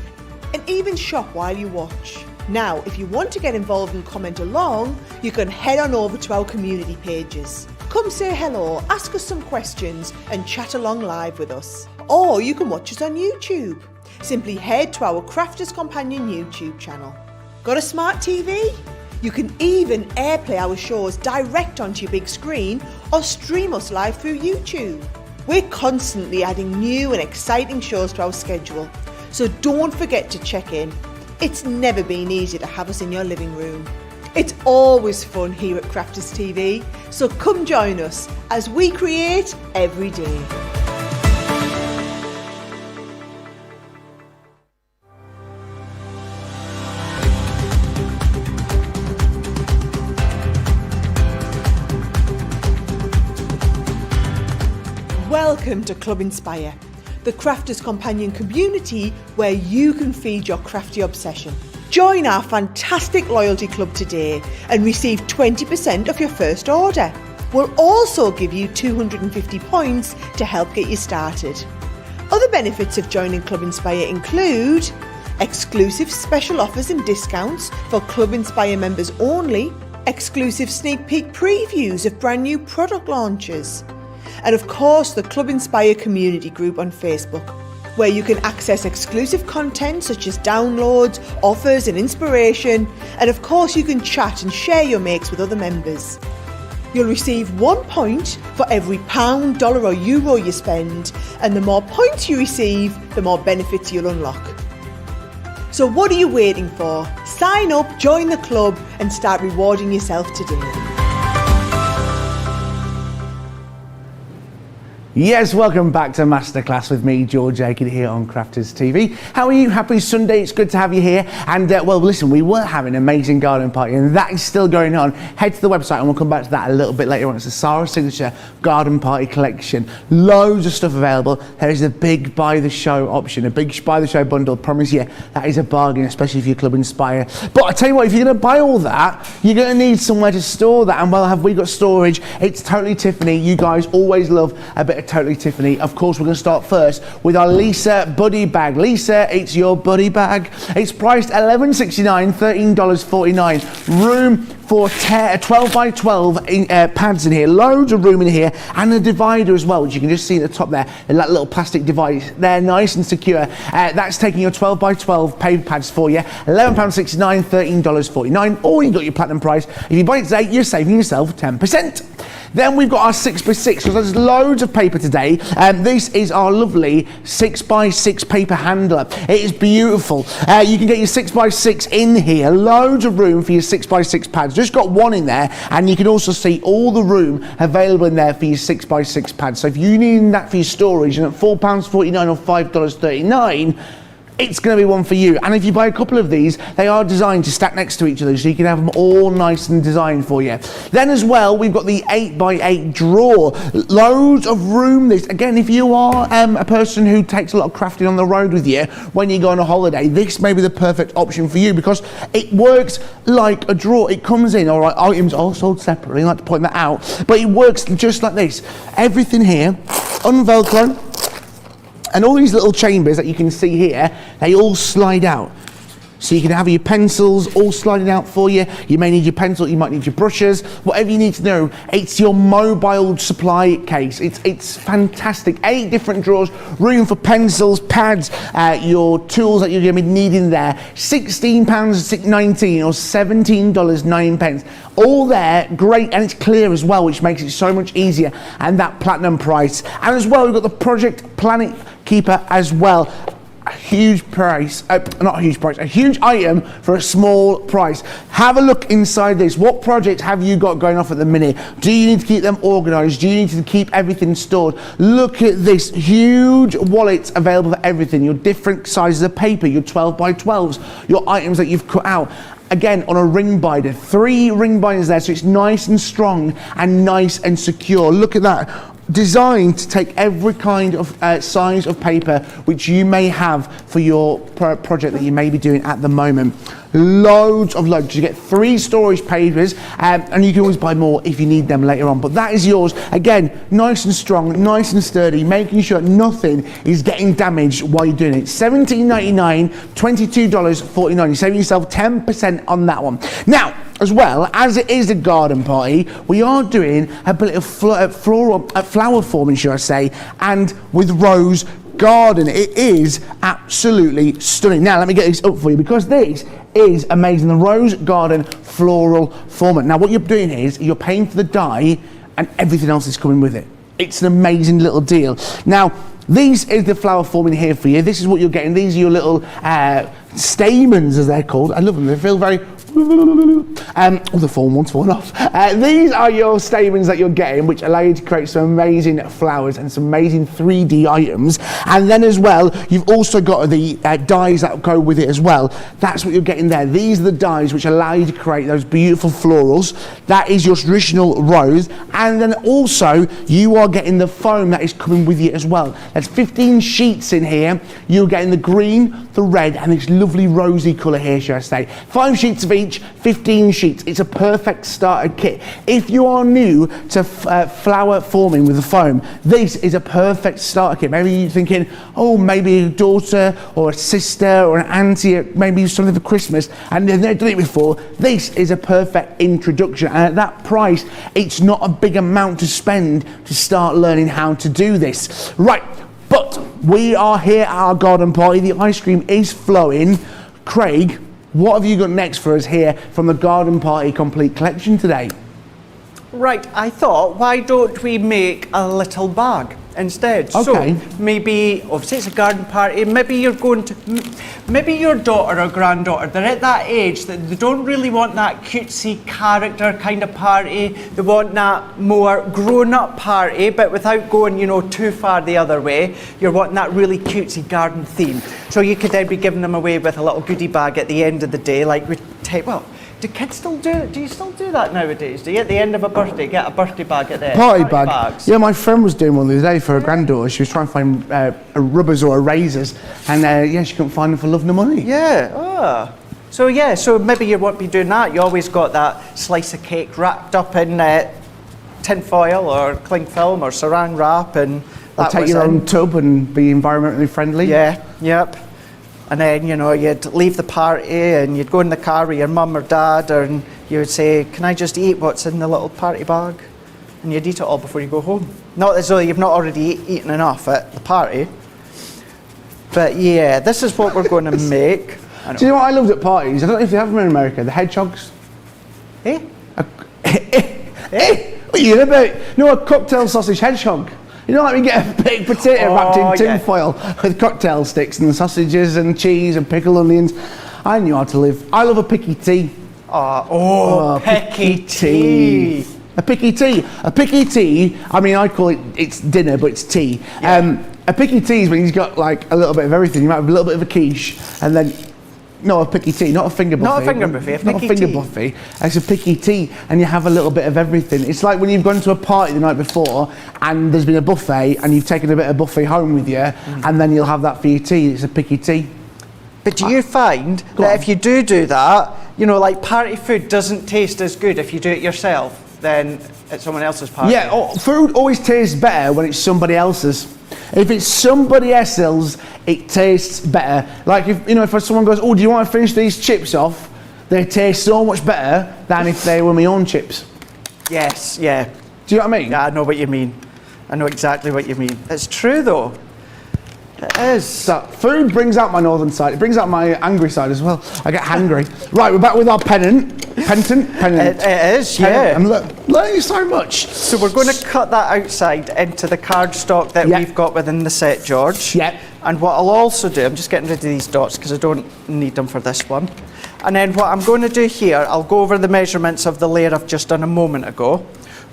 and even shop while you watch. Now, if you want to get involved and comment along, you can head on over to our community pages. Come say hello, ask us some questions and chat along live with us. Or you can watch us on YouTube. Simply head to our Crafters Companion YouTube channel. Got a smart TV? You can even airplay our shows direct onto your big screen or stream us live through YouTube. We're constantly adding new and exciting shows to our schedule, so don't forget to check in. It's never been easier to have us in your living room. It's always fun here at Crafters TV, so come join us as we create every day. Welcome to Club Inspire, the Crafters Companion community where you can feed your crafty obsession. Join our fantastic loyalty club today and receive 20% off your first order. We'll also give you 250 points to help get you started. Other benefits of joining Club Inspire include exclusive special offers and discounts for Club Inspire members only, exclusive sneak peek previews of brand new product launches, and of course the Club Inspire community group on Facebook, where you can access exclusive content such as downloads, offers and inspiration, and of course you can chat and share your makes with other members. You'll receive 1 point for every £, dollar or euro you spend, and the more points you receive, the more benefits you'll unlock. So what are you waiting for? Sign up, join the club and start rewarding yourself today. Yes, welcome back to Masterclass with me, George Akid, here on Crafters TV. How are you? Happy Sunday. It's good to have you here. And, well, listen, we were having an amazing garden party, and that is still going on. Head to the website, and we'll come back to that a little bit later on. It's the Sarah Signature Garden Party Collection. Loads of stuff available. There is a big buy-the-show option, a big buy-the-show bundle. Promise you, that is a bargain, especially if you're Club Inspire. But I tell you what, if you're going to buy all that, you're going to need somewhere to store that. And, well, have we got storage? It's Totally Tiffany. You guys always love a bit of Totally Tiffany. Of course, we're going to start first with our Lisa buddy bag. Lisa, it's your buddy bag. It's priced $11.69, $13.49. Room for 12 by 12 pads in here. Loads of room in here, and a divider as well, which you can just see at the top there. That little plastic device there, nice and secure. That's taking your 12 by 12 paper pads for you. £11.69, $13.49. Or you got your platinum price. If you buy it today, you're saving yourself 10%. Then we've got our 6x6, because there's loads of paper today. This is our lovely 6x6 paper handler. It is beautiful. You can get your 6x6 in here. Loads of room for your 6x6 pads. Just got one in there, and you can also see all the room available in there for your 6x6 pads. So if you need that for your storage, and at £4.49 or $5.39, it's going to be one for you. And if you buy a couple of these, they are designed to stack next to each other, so you can have them all nice and designed for you. Then as well, we've got the 8x8 drawer. Loads of room. This, again, if you are a person who takes a lot of crafting on the road with you when you go on a holiday, this may be the perfect option for you, because it works like a drawer. It comes in, all right, items all sold separately, I like to point that out, but it works just like this. Everything here, un-Velcro, and all these little chambers that you can see here, they all slide out. So you can have your pencils all sliding out for you. You may need your pencil, you might need your brushes, whatever you need to know. It's your mobile supply case. It's fantastic. 8 different drawers, room for pencils, pads, your tools that you're going to be needing there. £16.19 or $17.09. All there, great, and it's clear as well, which makes it so much easier. And that platinum price. And as well, we've got the Project Planet Keeper as well. a huge price, not a huge price, a huge item for a small price. Have a look inside this. What projects have you got going off at the minute? Do you need to keep them organised? Do you need to keep everything stored? Look at this huge wallet available for everything. Your different sizes of paper, your 12 by 12s, your items that you've cut out. Again, on a ring binder, 3 ring binders there, so it's nice and strong and nice and secure. Look at that. Designed to take every kind of size of paper which you may have for your project that you may be doing at the moment. Loads. You get 3 storage papers, and you can always buy more if you need them later on, but that is yours. Again, nice and strong, nice and sturdy, making sure nothing is getting damaged while you're doing it. $17.99, $22.49. You're saving yourself 10% on that one. Now, as well, as it is a garden party, we are doing a bit of flower forming, should I say, and with rose garden. It is absolutely stunning. Now, let me get this up for you, because this is amazing. The rose garden floral format. Now, what you're doing is you're paying for the dye and everything else is coming with it. It's an amazing little deal. Now, this is the flower forming here for you. This is what you're getting. These are your little stamens, as they're called. I love them. They feel very... the form one's fallen off. These are your stamens that you're getting, which allow you to create some amazing flowers and some amazing 3D items. And then as well, you've also got the dies that go with it as well. That's what you're getting there. These are the dies which allow you to create those beautiful florals. That is your traditional rose. And then also, you are getting the foam that is coming with you as well. There's 15 sheets in here. You're getting the green, the red, and this lovely rosy colour here, shall I say. 5 sheets of each, 15 sheets. It's a perfect starter kit. If you are new to flower forming with the foam, this is a perfect starter kit. Maybe you're thinking, oh, maybe a daughter or a sister or an auntie, maybe something for Christmas, and they've never done it before. This is a perfect introduction, and at that price, it's not a big amount to spend to start learning how to do this. Right, but we are here at our garden party. The ice cream is flowing. Craig, what have you got next for us here from the Garden Party Complete Collection today? Right, I thought, why don't we make a little bag instead? Okay. So maybe, obviously it's a garden party, maybe you're going to, maybe your daughter or granddaughter, they're at that age that they don't really want that cutesy character kind of party. They want that more grown-up party, but without going, you know, too far the other way. You're wanting that really cutesy garden theme. So you could then be giving them away with a little goodie bag at the end of the day, like we take, well, do kids still do you still do that nowadays? Do you at the end of a birthday get a birthday bag at the end? Party bag. Bags? Yeah, my friend was doing one the other day for her granddaughter. She was trying to find rubbers or erasers, and yeah, she couldn't find them for love nor money. Yeah. So yeah, so maybe you won't be doing that. You always got that slice of cake wrapped up in tin foil or cling film or saran wrap, and Or take your own tub and be environmentally friendly. Yeah. Yep. And then, you know, you'd leave the party and you'd go in the car with your mum or dad, and you would say, can I just eat what's in the little party bag? And you'd eat it all before you go home. Not as though you've not already eaten enough at the party. But yeah, this is what we're going to make. Do you know what I loved at parties? I don't know if you have them in America, the hedgehogs. Eh? What are you on about? No, a cocktail sausage hedgehog. You know, like we get a baked potato wrapped in tin foil with cocktail sticks and sausages and cheese and pickled onions. I knew how to live. I love a picky tea. Picky tea. A picky tea. A picky tea, I mean, I call it's dinner, but it's tea. Yeah. A picky tea is when he's got like a little bit of everything. You might have a little bit of a quiche, and then no, a picky tea, not a finger buffet. Not a finger buffet, not a finger buffet. It's a picky tea, and you have a little bit of everything. It's like when you've gone to a party the night before, and there's been a buffet, and you've taken a bit of buffet home with you, and then you'll have that for your tea. It's a picky tea. But do you find that if you do that, you know, like party food doesn't taste as good if you do it yourself than at someone else's party? Yeah, food always tastes better when it's somebody else's. If it's somebody else's, it tastes better. Like if someone goes, oh, do you want to finish these chips off? They taste so much better than if they were my own chips. Yes, yeah. Do you know what I mean? Yeah, I know what you mean. I know exactly what you mean. It's true though. It is. So food brings out my northern side. It brings out my angry side as well. I get hangry. Right, we're back with our pennant. It is, yeah. I'm learning so much. So we're going to cut that outside into the cardstock that we've got within the set, George. Yep. And what I'll also do, I'm just getting rid of these dots because I don't need them for this one. And then what I'm going to do here, I'll go over the measurements of the layer I've just done a moment ago.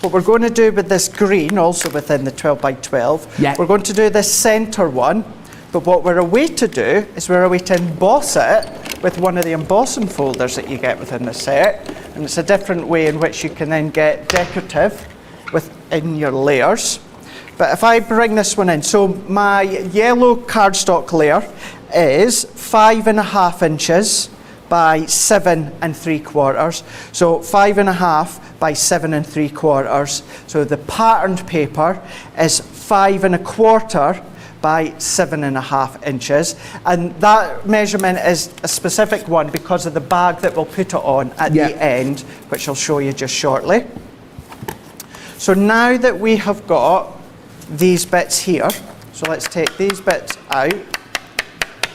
What we're going to do with this green, also within the 12 by 12, we're going to do this centre one. But what we're away to do is we're away to emboss it with one of the embossing folders that you get within the set. And it's a different way in which you can then get decorative within your layers. But if I bring this one in, so my yellow cardstock layer is 5.5 inches by 7 3/4. So 5.5 by 7 3/4. So the patterned paper is 5 1/4 by 7.5 inches, and that measurement is a specific one because of the bag that we'll put it on at the end, which I'll show you just shortly. So now that we have got these bits here, so let's take these bits out.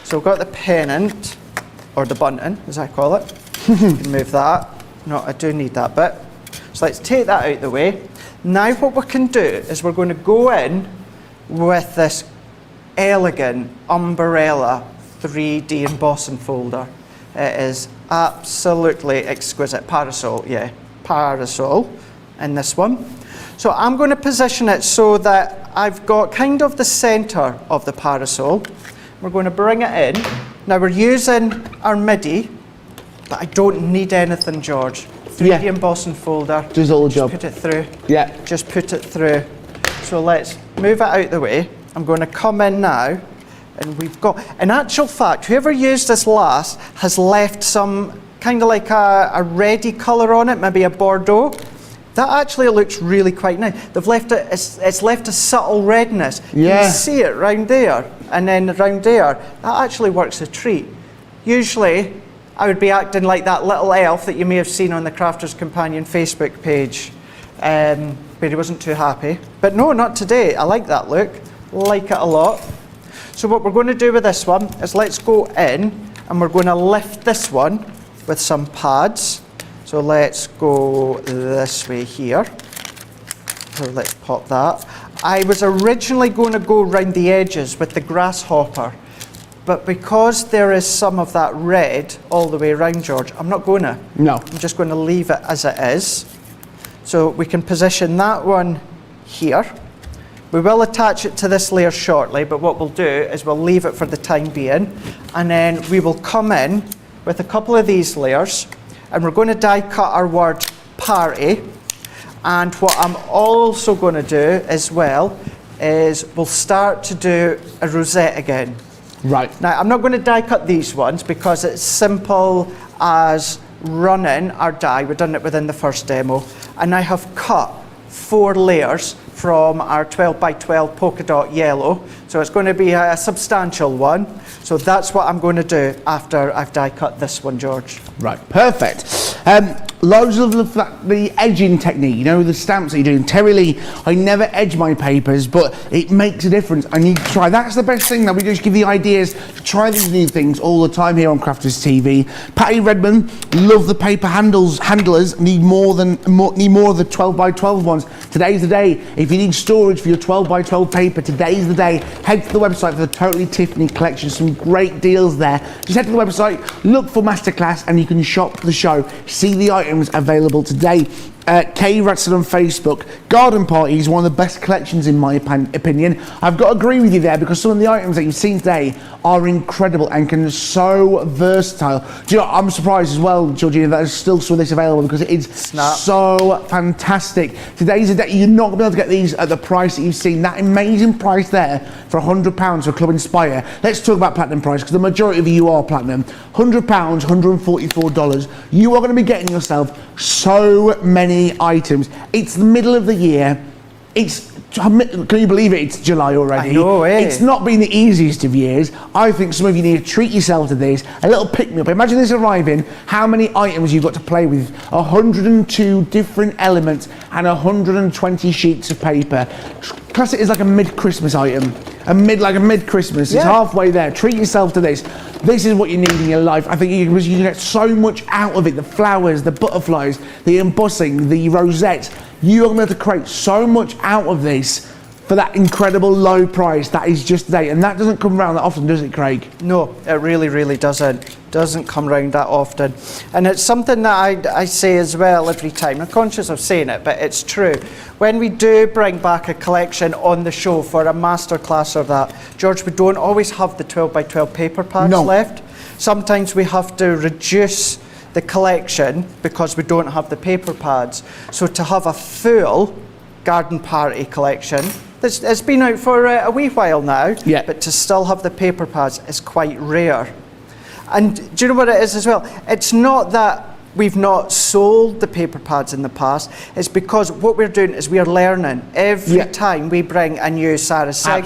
So we've got the pennant, or the bunting as I call it. You can move that. No, I do need that bit. So let's take that out of the way. Now what we can do is we're going to go in with this elegant umbrella 3D embossing folder. It is absolutely exquisite. Parasol, parasol in this one. So I'm going to position it so that I've got kind of the centre of the parasol. We're going to bring it in. Now we're using our MIDI, but I don't need anything, George. 3D embossing folder. Does all the job. Put it through. Yeah. Just put it through. So let's move it out the way. I'm going to come in now, and we've got, in actual fact, whoever used this last has left some kind of like a reddy colour on it, maybe a Bordeaux. That actually looks really quite nice. They've left it, it's left a subtle redness. You can see it round there, and then round there. That actually works a treat. Usually, I would be acting like that little elf that you may have seen on the Crafter's Companion Facebook page. But he wasn't too happy. But no, not today. I like that look. Like it a lot. So what we're going to do with this one is let's go in and we're going to lift this one with some pads. So let's go this way here. So let's pop that. I was originally going to go around the edges with the grasshopper, but because there is some of that red all the way around, George, I'm not going to. No. I'm just going to leave it as it is. So we can position that one here. We will attach it to this layer shortly, but what we'll do is we'll leave it for the time being, and then we will come in with a couple of these layers, and we're going to die cut our word party. And what I'm also going to do as well is we'll start to do a rosette again. Right. Now, I'm not going to die cut these ones because it's simple as running our die. We've done it within the first demo. And I have cut 4 layers from our 12 by 12 polka dot yellow. So it's going to be a substantial one. So that's what I'm going to do after I've die cut this one, George. Right, perfect. Loads of the edging technique, you know, the stamps that you're doing. Terry Lee, I never edge my papers, but it makes a difference. I need to try. That's the best thing, that we just give you ideas to try these new things all the time here on Crafters TV. Patty Redmond, love the paper handlers, need more of the 12 by 12 ones. Today's the day. If you need storage for your 12 by 12 paper, today's the day. Head to the website for the Totally Tiffany collection. Some great deals there. Just head to the website, look for Masterclass, and you can shop the show. See the items available today. Kay Ratson on Facebook. Garden Party is one of the best collections in my opinion. I've got to agree with you there, because some of the items that you've seen today are incredible and can be so versatile. Do you know, I'm surprised as well, Georgina, that there's still some of this available, because it is so fantastic. Today's the day. You're not going to be able to get these at the price that you've seen. That amazing price there for £100 for Club Inspire. Let's talk about platinum price, because the majority of you are platinum. £100, $144. You are going to be getting yourself so many items. It's the middle of the year. It's Can you believe it? It's July already. I know, eh? It's not been the easiest of years. I think some of you need to treat yourself to this, a little pick-me-up. Imagine this arriving, how many items you've got to play with. 102 different elements and 120 sheets of paper. Class it as like a mid-Christmas item. Like a mid-Christmas. It's halfway there. Treat yourself to this. This is what you need in your life. I think you can get so much out of it. The flowers, the butterflies, the embossing, the rosettes. You are going to have to create so much out of this for that incredible low price that is just today. And that doesn't come around that often, does it, Craig? No, it really, really doesn't. Doesn't come around that often. And it's something that I say as well every time. I'm conscious of saying it, but it's true. When we do bring back a collection on the show for a masterclass or that, George, we don't always have the 12 by 12 paper pads left. Sometimes we have to reduce the collection because we don't have the paper pads. So to have a full garden party collection, it's been out for a wee while now, but to still have the paper pads is quite rare. And do you know what it is as well? It's not that we've not sold the paper pads in the past, it's because what we're doing is we're learning. Every time we bring a new Sarah Sig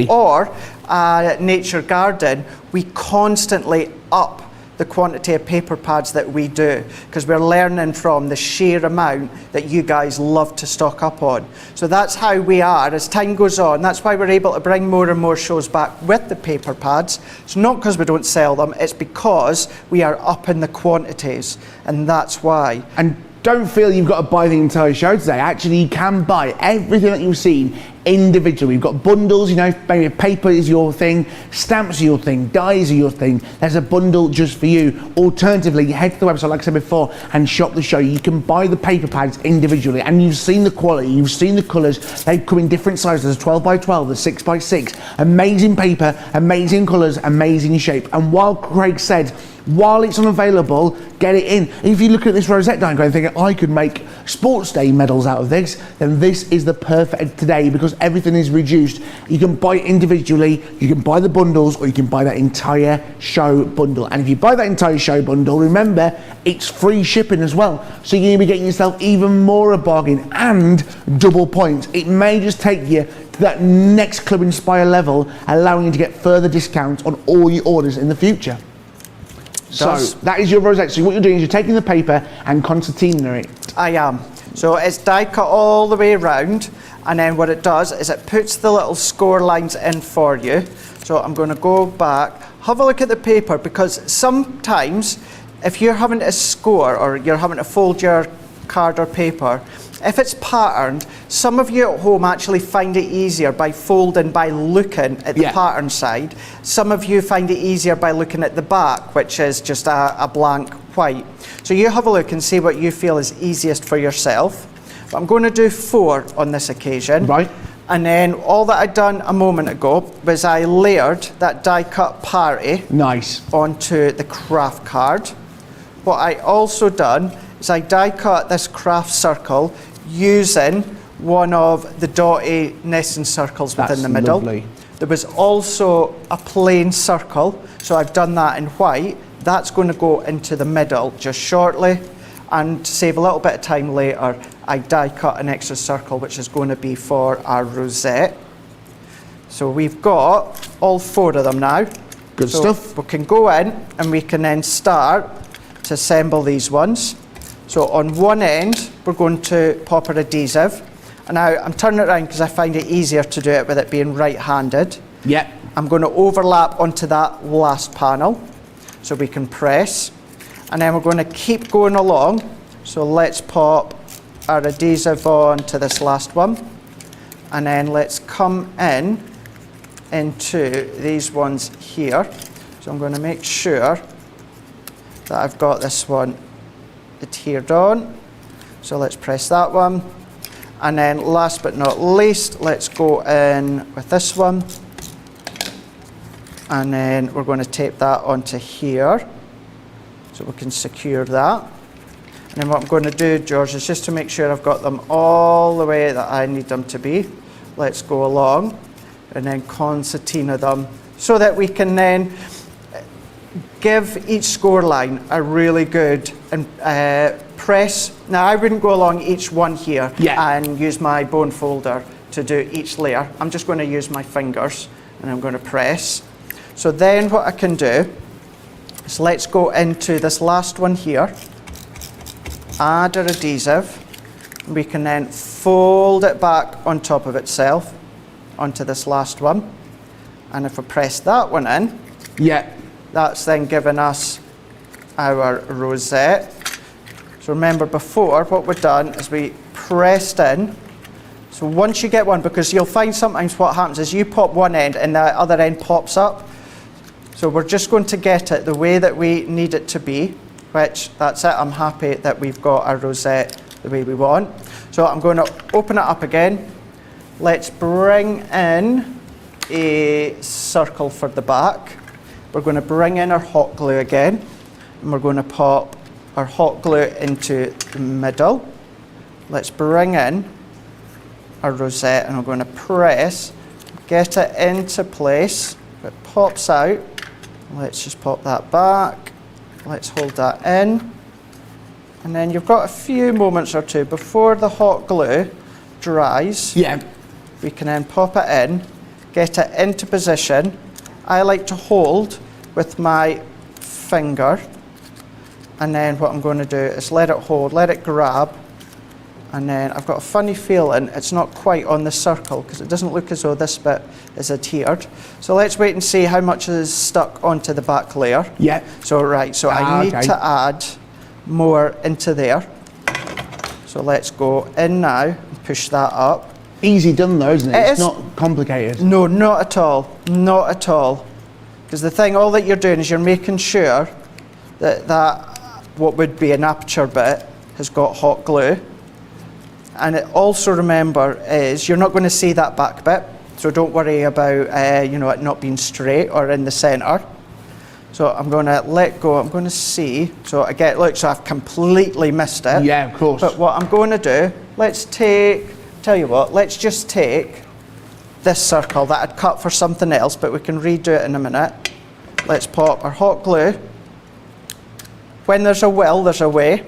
or a nature garden, we constantly up the quantity of paper pads that we do, because we're learning from the sheer amount that you guys love to stock up on. So that's how we are as time goes on. That's why we're able to bring more and more shows back with the paper pads. It's not because we don't sell them, it's because we are upping the quantities, and that's why. And don't feel you've got to buy the entire show today. Actually, you can buy everything that you've seen individually. We've got bundles, you know, maybe paper is your thing, stamps are your thing, dies are your thing. There's a bundle just for you. Alternatively, head to the website, like I said before, and shop the show. You can buy the paper pads individually, and you've seen the quality, you've seen the colours. They come in different sizes, 12 by 12, the 6 by 6. Amazing paper, amazing colours, amazing shape. And while Craig said, while it's unavailable, get it in. If you look at this rosette diagram and think, I could make sports day medals out of this, then this is the perfect today, because everything is reduced. You can buy it individually, you can buy the bundles, or you can buy that entire show bundle. And if you buy that entire show bundle, remember, it's free shipping as well. So you're going to be getting yourself even more a bargain and double points. It may just take you to that next Club Inspire level, allowing you to get further discounts on all your orders in the future. So that is your rosette. So what you're doing is you're taking the paper and concertina it. I am. So it's die cut all the way around, and then what it does is it puts the little score lines in for you. So I'm going to go back, have a look at the paper, because sometimes if you're having to score or you're having to fold your card or paper, if it's patterned, some of you at home actually find it easier by folding, by looking at the pattern side. Some of you find it easier by looking at the back, which is just a blank white. So you have a look and see what you feel is easiest for yourself. But I'm going to do 4 on this occasion. Right. And then all that I'd done a moment ago was I layered that die cut party onto the craft card. What I also done is I die cut this craft circle using one of the dotty nesting circles within the middle. Lovely. There was also a plain circle, so I've done that in white. That's going to go into the middle just shortly, and to save a little bit of time later, I die cut an extra circle which is going to be for our rosette. So we've got all 4 of them now. Good stuff. We can go in and we can then start to assemble these ones. So on one end, we're going to pop our adhesive. And now I'm turning it around because I find it easier to do it with it being right-handed. Yep. I'm going to overlap onto that last panel so we can press. And then we're going to keep going along. So let's pop our adhesive on to this last one. And then let's come into these ones here. So I'm going to make sure that I've got this one adhered on. So let's press that one. And then last but not least, let's go in with this one. And then we're going to tape that onto here so we can secure that. And then what I'm going to do, George, is just to make sure I've got them all the way that I need them to be. Let's go along and then concertina them so that we can then give each score line a really good press. Now I wouldn't go along each one here and use my bone folder to do each layer. I'm just going to use my fingers and I'm going to press. So then what I can do is let's go into this last one here, add our adhesive. We can then fold it back on top of itself onto this last one. And if I press that one in, that's then given us our rosette. So remember before, what we've done is we pressed in. So once you get one, because you'll find sometimes what happens is you pop one end and the other end pops up. So we're just going to get it the way that we need it to be, which that's it. I'm happy that we've got our rosette the way we want. So I'm going to open it up again. Let's bring in a circle for the back. We're going to bring in our hot glue again, and we're going to pop our hot glue into the middle. Let's bring in our rosette, and I'm going to press, get it into place. It pops out. Let's just pop that back. Let's hold that in. And then you've got a few moments or two before the hot glue dries. We can then pop it in, get it into position. I like to hold with my finger. And then what I'm going to do is let it hold, let it grab. And then I've got a funny feeling it's not quite on the circle because it doesn't look as though this bit is adhered. So let's wait and see how much is stuck onto the back layer. So I need to add more into there. So let's go in now and push that up. Easy done though, isn't it? It's not complicated. No, not at all. Not at all. Because the thing, all that you're doing is you're making sure that what would be an aperture bit has got hot glue. And it also, remember, is you're not going to see that back bit, so don't worry about it not being straight or in the centre. So I'm going to let go. I'm going to see. So again, look, so I've completely missed it. Yeah, of course. But what I'm going to do, let's just take this circle that I'd cut for something else, but we can redo it in a minute. Let's pop our hot glue. When there's a will, there's a way.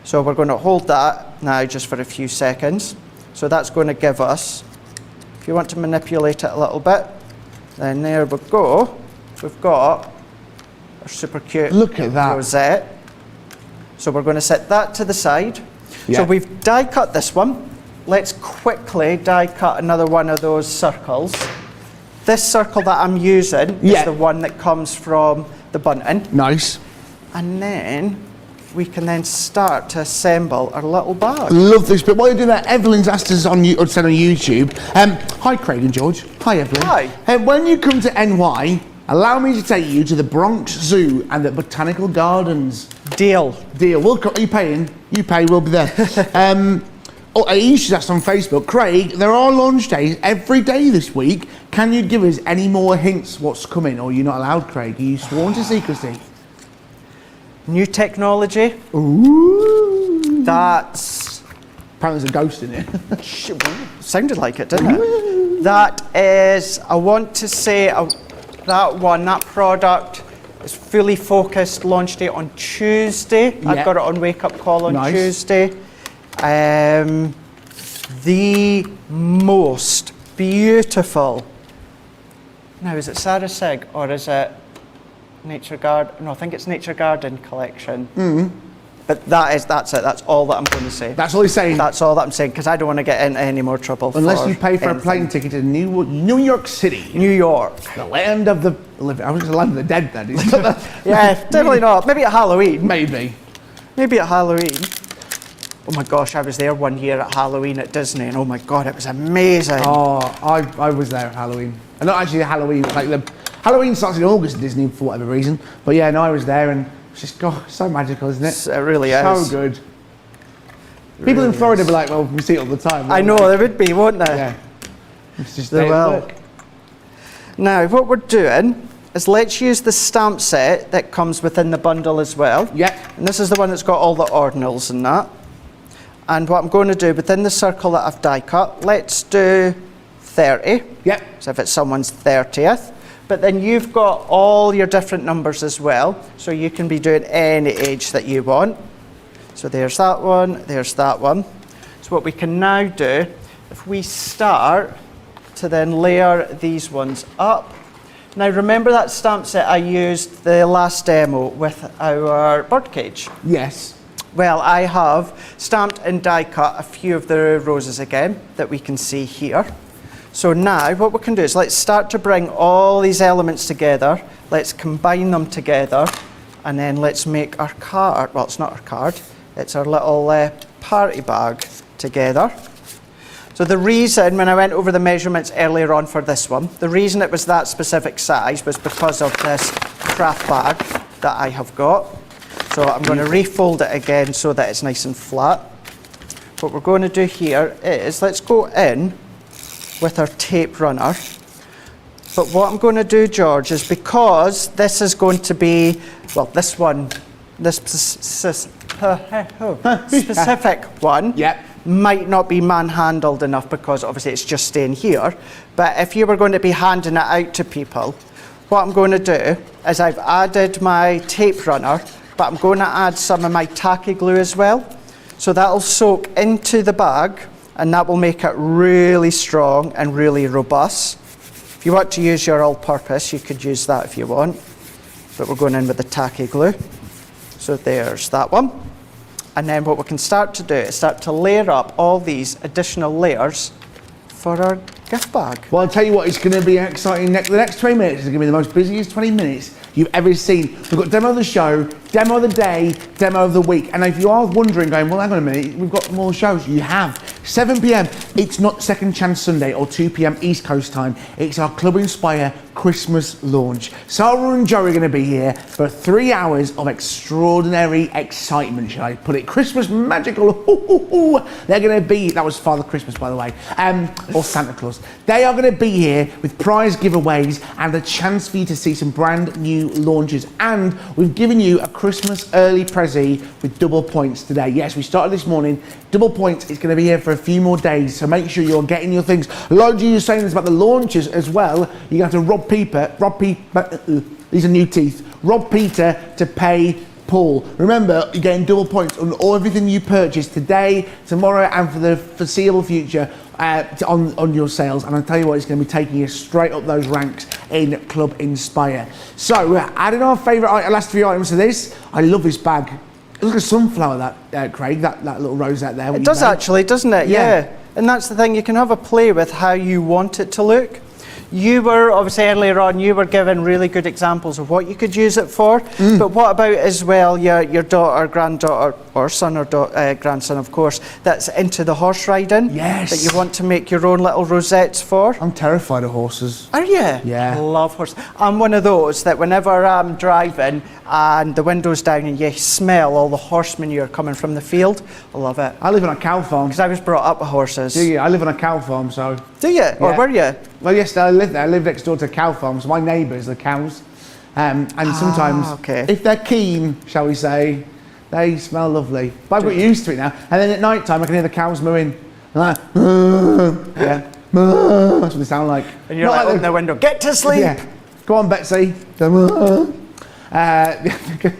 So we're going to hold that now just for a few seconds. So that's going to give us, if you want to manipulate it a little bit, then there we go. We've got our super cute rosette. So we're going to set that to the side. So we've die cut this one. Let's quickly die cut another one of those circles. This circle that I'm using is the one that comes from the bunting. Nice. And then we can then start to assemble our little bag. Love this bit. While you're doing that, Evelyn's asked us on YouTube. Hi Craig and George. Hi Evelyn. Hi. When you come to NY, allow me to take you to the Bronx Zoo and the Botanical Gardens. Deal. Are you paying? You pay, we'll be there. You should ask on Facebook, Craig, there are launch days every day this week. Can you give us any more hints what's coming, or are you not allowed, Craig? Are you sworn to secrecy? New technology. Ooh. That's... Apparently there's a ghost in it. Sounded like it, didn't it? That is, I want to say, that product is fully focused, launch date on Tuesday. I've got it on Wake Up Call on Tuesday. The most beautiful. Now, is it Sarah Sig or is it Nature Garden? No, I think it's Nature Garden collection. But that's it. That's all that I'm going to say. That's all he's saying. That's all that I'm saying because I don't want to get in any more trouble. Unless you pay for a plane ticket to New York City. New York. The land of the living. I was going to land of the dead then. Yeah, definitely not. Maybe at Halloween. Maybe at Halloween. Oh my gosh, I was there one year at Halloween at Disney, and oh my god, it was amazing. Oh, I was there at Halloween. And not actually Halloween, Halloween starts in August at Disney for whatever reason. But yeah, no, I was there and it's just, God, so magical, isn't it? It really so is. So good. People in Florida be like, well, we see it all the time. I know, they would be, won't they? Yeah. It's just they will. Now, what we're doing is let's use the stamp set that comes within the bundle as well. And this is the one that's got all the ordinals and that. And what I'm going to do within the circle that I've die cut, let's do 30. So if it's someone's 30th. But then you've got all your different numbers as well. So you can be doing any age that you want. So there's that one, there's that one. So what we can now do if we start to then layer these ones up. Now remember that stamp set I used the last demo with our birdcage? Yes. Well, I have stamped and die cut a few of the roses again that we can see here. So now what we can do is let's start to bring all these elements together. Let's combine them together and then let's make our card. Well, it's not our card, it's our little party bag together. So the reason, when I went over the measurements earlier on for this one, the reason it was that specific size was because of this craft bag that I have got. So I'm going to refold it again so that it's nice and flat. What we're going to do here is, let's go in with our tape runner. But what I'm going to do, George, is because this is going to be, well, this one, this specific one, Yep. might not be man-handled enough because obviously it's just staying here. But if you were going to be handing it out to people, what I'm going to do is I've added my tape runner, but I'm going to add some of my tacky glue as well. So that'll soak into the bag and that will make it really strong and really robust. If you want to use your all-purpose, you could use that if you want. But we're going in with the tacky glue. So there's that one. And then what we can start to do is start to layer up all these additional layers for our gift bag. Well, I'll tell you what, it's going to be exciting. The next 20 minutes is going to be the most busiest 20 minutes you've ever seen. We've got demo of the show, demo of the day, demo of the week. And if you are wondering, going, well, hang on a minute, we've got more shows. You have. 7 p.m, it's not Second Chance Sunday or 2 p.m. East Coast time. It's our Club Inspire Christmas launch. Sarah and Joe are going to be here for 3 hours of extraordinary excitement, shall I put it? Christmas magical. They're going to be, that was Father Christmas, by the way, or Santa Claus. They are going to be here with prize giveaways and a chance for you to see some brand new launches. And we've given you a Christmas early prezi with double points today. Yes, we started this morning. Double points, it's going to be here for a few more days, so make sure you're getting your things. A lot of you are saying this about the launches as well. You have to rob Peter, these are new teeth, rob Peter to pay Paul. Remember, you're getting double points on everything you purchase today, tomorrow, and for the foreseeable future on your sales. And I'll tell you what, it's going to be taking you straight up those ranks in Club Inspire. So we're adding our favourite last few items to this. I love this bag. Look at sunflower, that Craig, that little rosette there. It does actually, doesn't it? Yeah. And that's the thing, you can have a play with how you want it to look. You were, obviously earlier on, you were given really good examples of what you could use it for. But what about as well your daughter, granddaughter, or son or grandson, of course, that's into the horse riding? Yes. That you want to make your own little rosettes for? I'm terrified of horses. Are you? Yeah. I love horses. I'm one of those that whenever I'm driving and the window's down and you smell all the horse manure coming from the field, I love it. I live on a cow farm. Because I was brought up with horses. Do you? I live on a cow farm, so. Do you? Yeah. Or were you? Well, yes, I live there. I live next door to a cow farm, so my neighbours are cows. And sometimes, if they're keen, shall we say, they smell lovely. But I've got used to it now. And then at night time, I can hear the cows mooing. Like, yeah, that's what they sound like. And you're like, open the window, get to sleep. Yeah. Go on, Betsy. They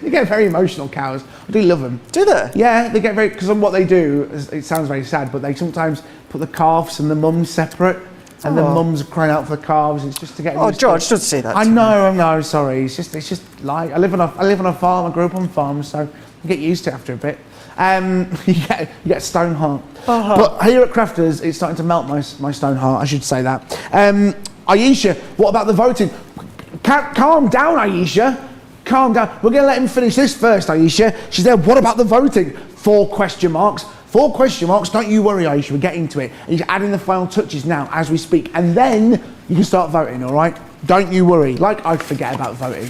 get very emotional, cows. I do love them. Do they? Yeah, they get very, because what they do, it sounds very sad, but they sometimes put the calves and the mums separate. And the mums are crying out for the calves. It's just to get. Oh, George, don't say that. I know. Sorry. It's just like I live on a farm. I grew up on farms, so you get used to it after a bit. You get stone heart. But here at Crafters, it's starting to melt my stone heart. I should say that. Aisha, what about the voting? Calm down, Aisha. Calm down. We're going to let him finish this first, Aisha. She said, what about the voting? 4 question marks. 4 question marks. Don't you worry, Aisha. We're getting to it. He's adding the final touches now as we speak. And then you can start voting, all right? Don't you worry. Like I forget about voting.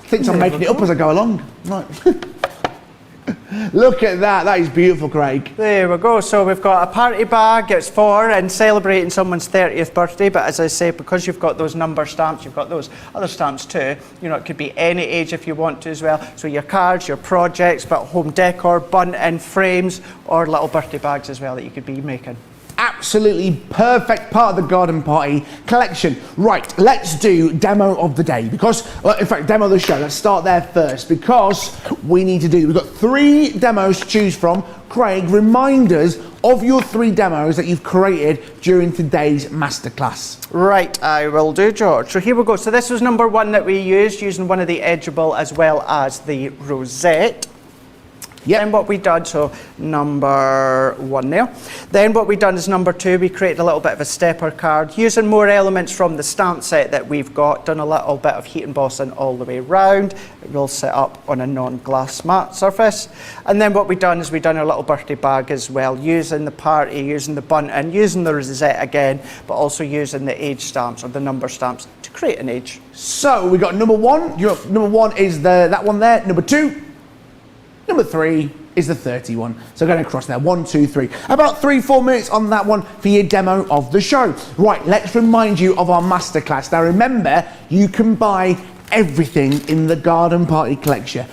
Thinks I'm making it up as I go along. Right. Look at that. That is beautiful, Craig. There we go. So we've got a party bag. It's for and celebrating someone's 30th birthday. But as I say, because you've got those number stamps, you've got those other stamps too. You know, it could be any age if you want to as well. So your cards, your projects, but home decor, bunting, frames, or little birthday bags as well that you could be making. Absolutely perfect part of the garden party collection. Right, let's do demo of the day because, well, in fact, demo of the show. Let's start there first because we've got 3 demos to choose from. Craig, remind us of your 3 demos that you've created during today's masterclass. Right, I will do, George. So here we go. So this was number 1 that we used, using one of the edgeable as well as the rosette. Yeah. Then what we done, so number 1 there. Then what we done is number 2, we created a little bit of a stepper card, using more elements from the stamp set that we've got, done a little bit of heat embossing all the way around. It will set up on a non-glass matte surface. And then what we done is we done a little birthday bag as well, using the party, using the bunting, using the rosette again, but also using the age stamps or the number stamps to create an age. So we got number 1. Number 1 is that one there. Number 2. Number 3 is the 31. So going across there, 1, 2, 3. About 3-4 minutes on that one for your demo of the show. Right, let's remind you of our masterclass. Now remember, you can buy everything in the Garden Party collection.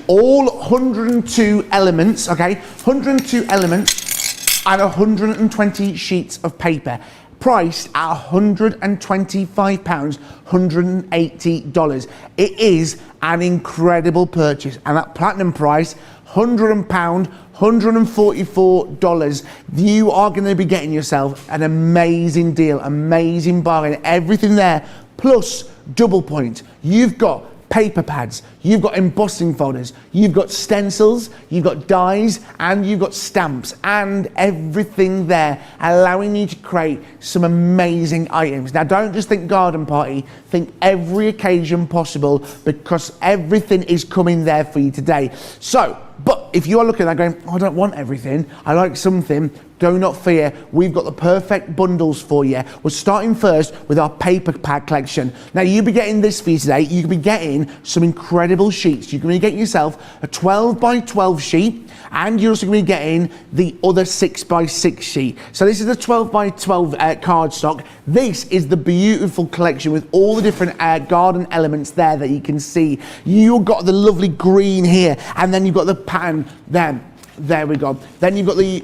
All 102 elements, okay? 102 elements and 120 sheets of paper. Priced at £125, $180. It is an incredible purchase, and that platinum price, £100, $144. You are going to be getting yourself an amazing deal, amazing bargain. Everything there, plus double point. You've got paper pads, you've got embossing folders, you've got stencils, you've got dies, and you've got stamps, and everything there allowing you to create some amazing items. Now don't just think garden party, think every occasion possible, because everything is coming there for you today. So, but if you are looking at that going, oh, I don't want everything, I like something, do not fear, we've got the perfect bundles for you. We're starting first with our paper pad collection. Now you'll be getting this for you today. You can be getting some incredible sheets. You're going to get yourself a 12 by 12 sheet, and you're also going to be getting the other 6 by 6 sheet. So this is the 12 by 12 cardstock. This is the beautiful collection with all the different garden elements there that you can see. You've got the lovely green here, and then you've got the pattern there. There we go. Then you've got the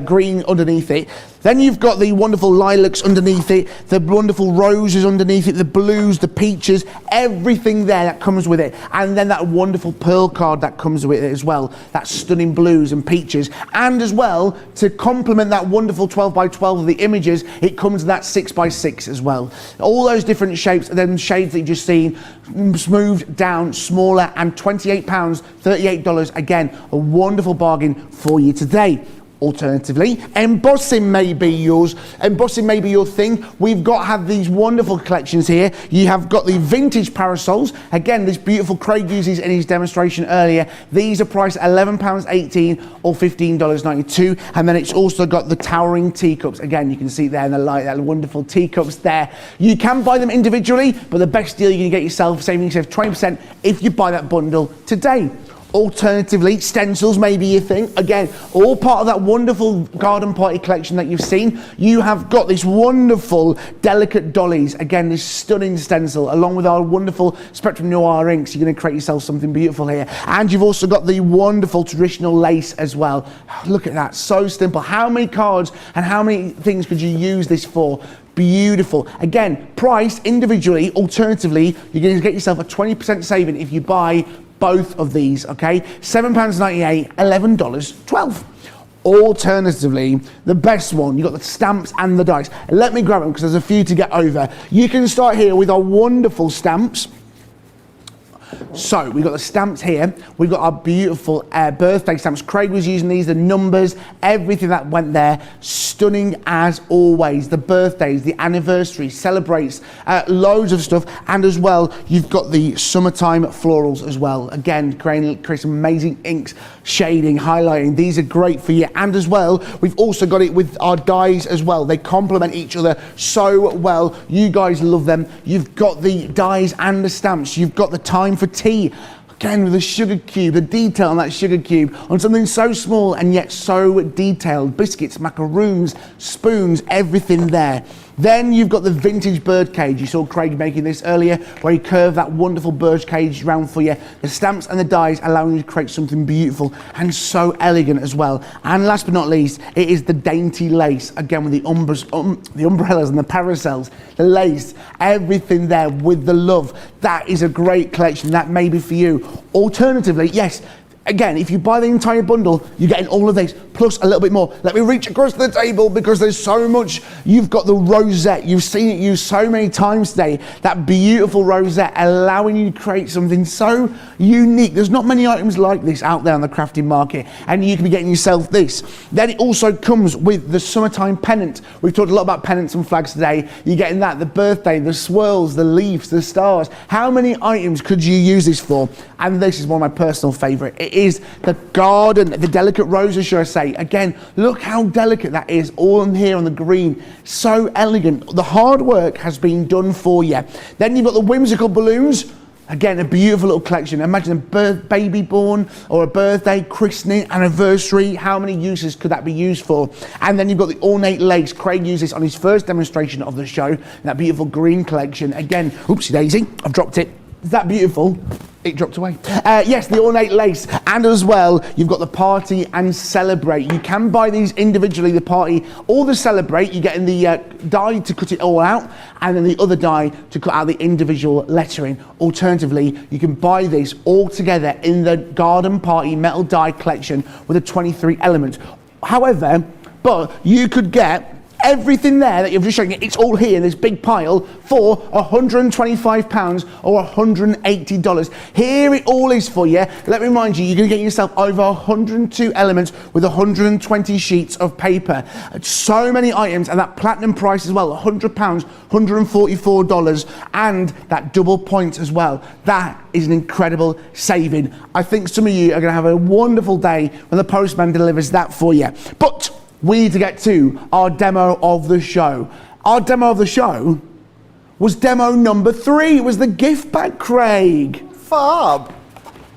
green underneath it. Then you've got the wonderful lilacs underneath it, the wonderful roses underneath it, the blues, the peaches, everything there that comes with it. And then that wonderful pearl card that comes with it as well, that stunning blues and peaches. And as well, to complement that wonderful 12 by 12 of the images, it comes in that 6 by 6 as well. All those different shapes, and then shades that you've just seen, smoothed down, smaller, and £28, $38. Again, a wonderful bargain for you today. Alternatively, embossing may be yours. Embossing may be your thing. We've got have these wonderful collections here. You have got the vintage parasols. Again, this beautiful Craig uses in his demonstration earlier. These are priced £11.18 or $15.92. And then it's also got the towering teacups. Again, you can see there in the light, that wonderful teacups there. You can buy them individually, but the best deal you're going to get yourself, saving yourself 20% if you buy that bundle today. Alternatively, stencils may be your thing. Again, all part of that wonderful garden party collection that you've seen. You have got this wonderful delicate dollies. Again, this stunning stencil, along with our wonderful Spectrum Noir inks. You're going to create yourself something beautiful here. And you've also got the wonderful traditional lace as well. Look at that, so simple. How many cards and how many things could you use this for? Beautiful. Again, priced individually. Alternatively, you're going to get yourself a 20% saving if you buy both of these, okay? £7.98, $11.12. Alternatively, the best one, you've got the stamps and the dice. Let me grab them because there's a few to get over. You can start here with our wonderful stamps. So we've got the stamps here. We've got our beautiful birthday stamps. Craig was using these, the numbers, everything that went there. Stunning as always. The birthdays, the anniversaries, celebrates, loads of stuff. And as well, you've got the summertime florals as well. Again, creating some amazing inks, shading, highlighting. These are great for you. And as well, we've also got it with our dies as well. They complement each other so well. You guys love them. You've got the dies and the stamps. You've got the time for tea. Again, with the sugar cube, the detail on that sugar cube, on something so small and yet so detailed. Biscuits, macaroons, spoons, everything there. Then you've got the vintage bird cage. You saw Craig making this earlier, where he curved that wonderful bird cage round for you. The stamps and the dies allowing you to create something beautiful and so elegant as well. And last but not least, it is the dainty lace, again with the umbrellas and the parasols, the lace, everything there with the love. That is a great collection. That may be for you. Alternatively, yes, again, if you buy the entire bundle, you're getting all of these, plus a little bit more. Let me reach across the table because there's so much. You've got the rosette. You've seen it used so many times today. That beautiful rosette allowing you to create something so unique. There's not many items like this out there on the crafting market, and you can be getting yourself this. Then it also comes with the summertime pennant. We've talked a lot about pennants and flags today. You're getting that, the birthday, the swirls, the leaves, the stars. How many items could you use this for? And this is one of my personal favourite. It is the garden, the delicate roses, should I say. Again, look how delicate that is, all in here on the green. So elegant. The hard work has been done for you. Then you've got the whimsical balloons. Again, a beautiful little collection. Imagine a baby born or a birthday, christening, anniversary. How many uses could that be used for? And then you've got the ornate lace. Craig used this on his first demonstration of the show. That beautiful green collection. Again, oopsie daisy, I've dropped it. Is that beautiful? It dropped away. Yes, the ornate lace. And as well, you've got the party and celebrate. You can buy these individually, the party or the celebrate. You're getting the die to cut it all out, and then the other die to cut out the individual lettering. Alternatively, you can buy this all together in the garden party metal die collection with a 23 element. However, but you could get everything there that you've just shown you, it's all here in this big pile for £125 or $180. Here it all is for you. Let me remind you, you're going to get yourself over 102 elements with 120 sheets of paper. So many items, and that platinum price as well, £100, $144, and that double point as well. That is an incredible saving. I think some of you are going to have a wonderful day when the postman delivers that for you. But we need to get to our demo of the show. Our demo of the show was demo number 3. It was the gift bag, Craig. Fab.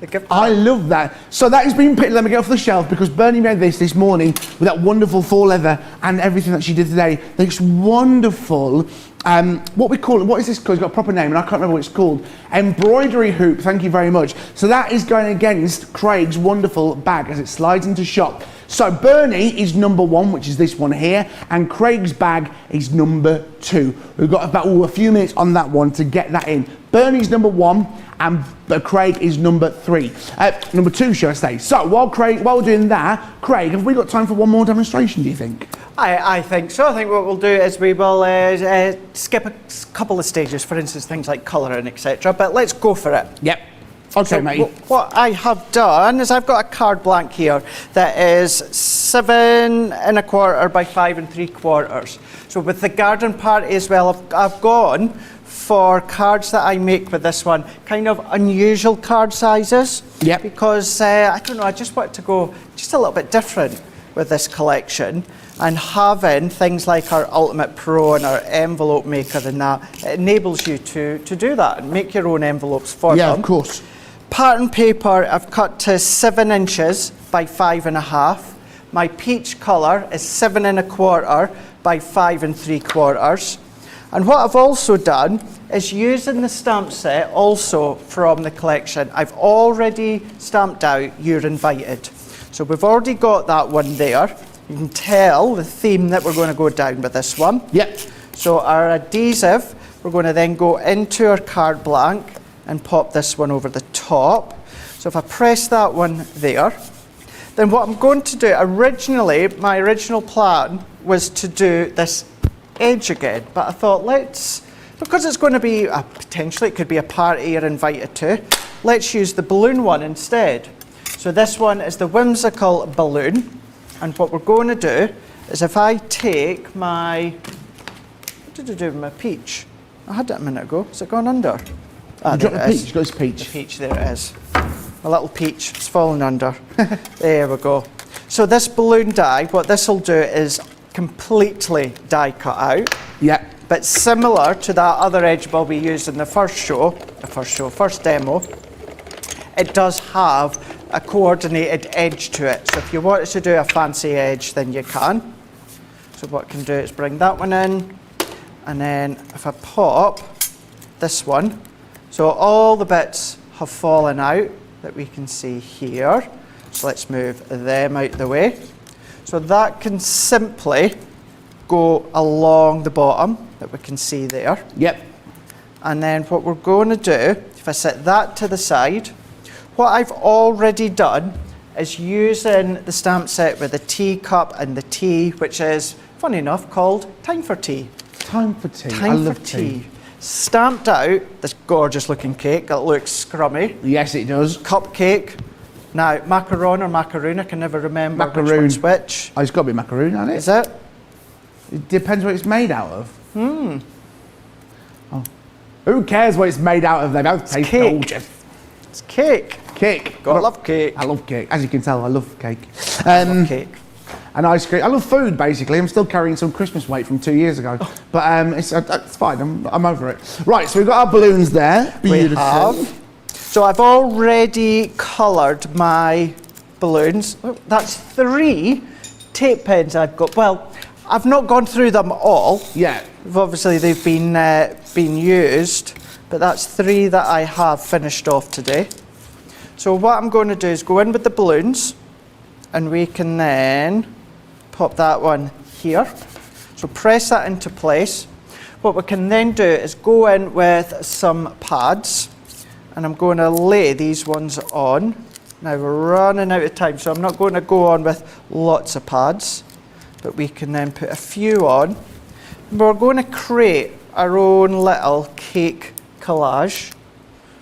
The gift bag. I love that. So that has been picked. Let me get off the shelf because Bernie made this morning with that wonderful faux leather and everything that she did today. This wonderful, what we call it, what is this called? It's got a proper name and I can't remember what it's called. Embroidery hoop, thank you very much. So that is going against Craig's wonderful bag as it slides into shop. So Bernie is number 1, which is this one here, and Craig's bag is number 2. We've got about a few minutes on that one to get that in. Bernie's number 1 and Craig is number 3. Number 2, should I say. So while we're doing that, Craig, have we got time for one more demonstration, do you think? I think so. I think what we'll do is we will skip a couple of stages, for instance, things like colouring, etc. But let's go for it. Yep. Okay, so mate. What I have done is I've got a card blank here that is 7 1/4 by 5 3/4. So with the garden party as well, I've gone for cards that I make with this one, kind of unusual card sizes. Yep. Because I don't know, I just wanted to go just a little bit different with this collection. And having things like our Ultimate Pro and our envelope maker and that, it enables you to do that and make your own envelopes for them. Yeah, of course. Pattern paper I've cut to 7 inches by 5 1/2. My peach colour is 7 1/4 by 5 3/4. And what I've also done is using the stamp set also from the collection. I've already stamped out You're Invited. So we've already got that one there. You can tell the theme that we're going to go down with this one. Yep. So our adhesive, we're going to then go into our card blank and pop this one over the top. So if I press that one there, then what I'm going to do, originally, my original plan was to do this edge again, but I thought because it's going to be, potentially it could be a party you're invited to, let's use the balloon one instead. So this one is the whimsical balloon. And what we're going to do is if I take my, what did I do with my peach? I had it a minute ago. Has it gone under? You dropped the peach. You got his peach. The peach, there it is. A little peach, it's fallen under. There we go. So this balloon die, what this will do is completely die cut out. Yeah. But similar to that other edgeable we used in the first demo, it does have a coordinated edge to it. So if you wanted to do a fancy edge, then you can. So what I can do is bring that one in, And then if I pop this one, so all the bits have fallen out that we can see here. So let's move them out the way. So that can simply go along the bottom that we can see there. Yep. And then what we're going to do, if I set that to the side, what I've already done is using the stamp set with the teacup and the tea, which is, funny enough, called Time for Tea. Time for tea. I Time love for tea. Stamped out this gorgeous looking cake that looks scrummy. Yes, it does. Cupcake. Now, macaron or macaroon, I can never remember Macaroon. which one's which. Oh, it's got to be macaroon, hasn't it? Is it? It depends what it's made out of. Oh. Who cares what it's made out of? They both taste cake. gorgeous. It's cake. Cake. Gotta love cake. I love cake. As you can tell, I love cake. Cake. And ice cream. I love food, basically. I'm still carrying some Christmas weight from 2 years ago. But it's fine. I'm over it. Right, so we've got our balloons there. Beautiful. We have. So I've already coloured my balloons. Oh, that's 3 tape pens I've got. Well, I've not gone through them all. Yeah. Obviously, they've been used, but that's 3 that I have finished off today. So what I'm going to do is go in with the balloons, and we can then pop that one here. So press that into place. What we can then do is go in with some pads, and I'm going to lay these ones on. Now we're running out of time, so I'm not going to go on with lots of pads, but we can then put a few on. We're going to create our own little cake collage.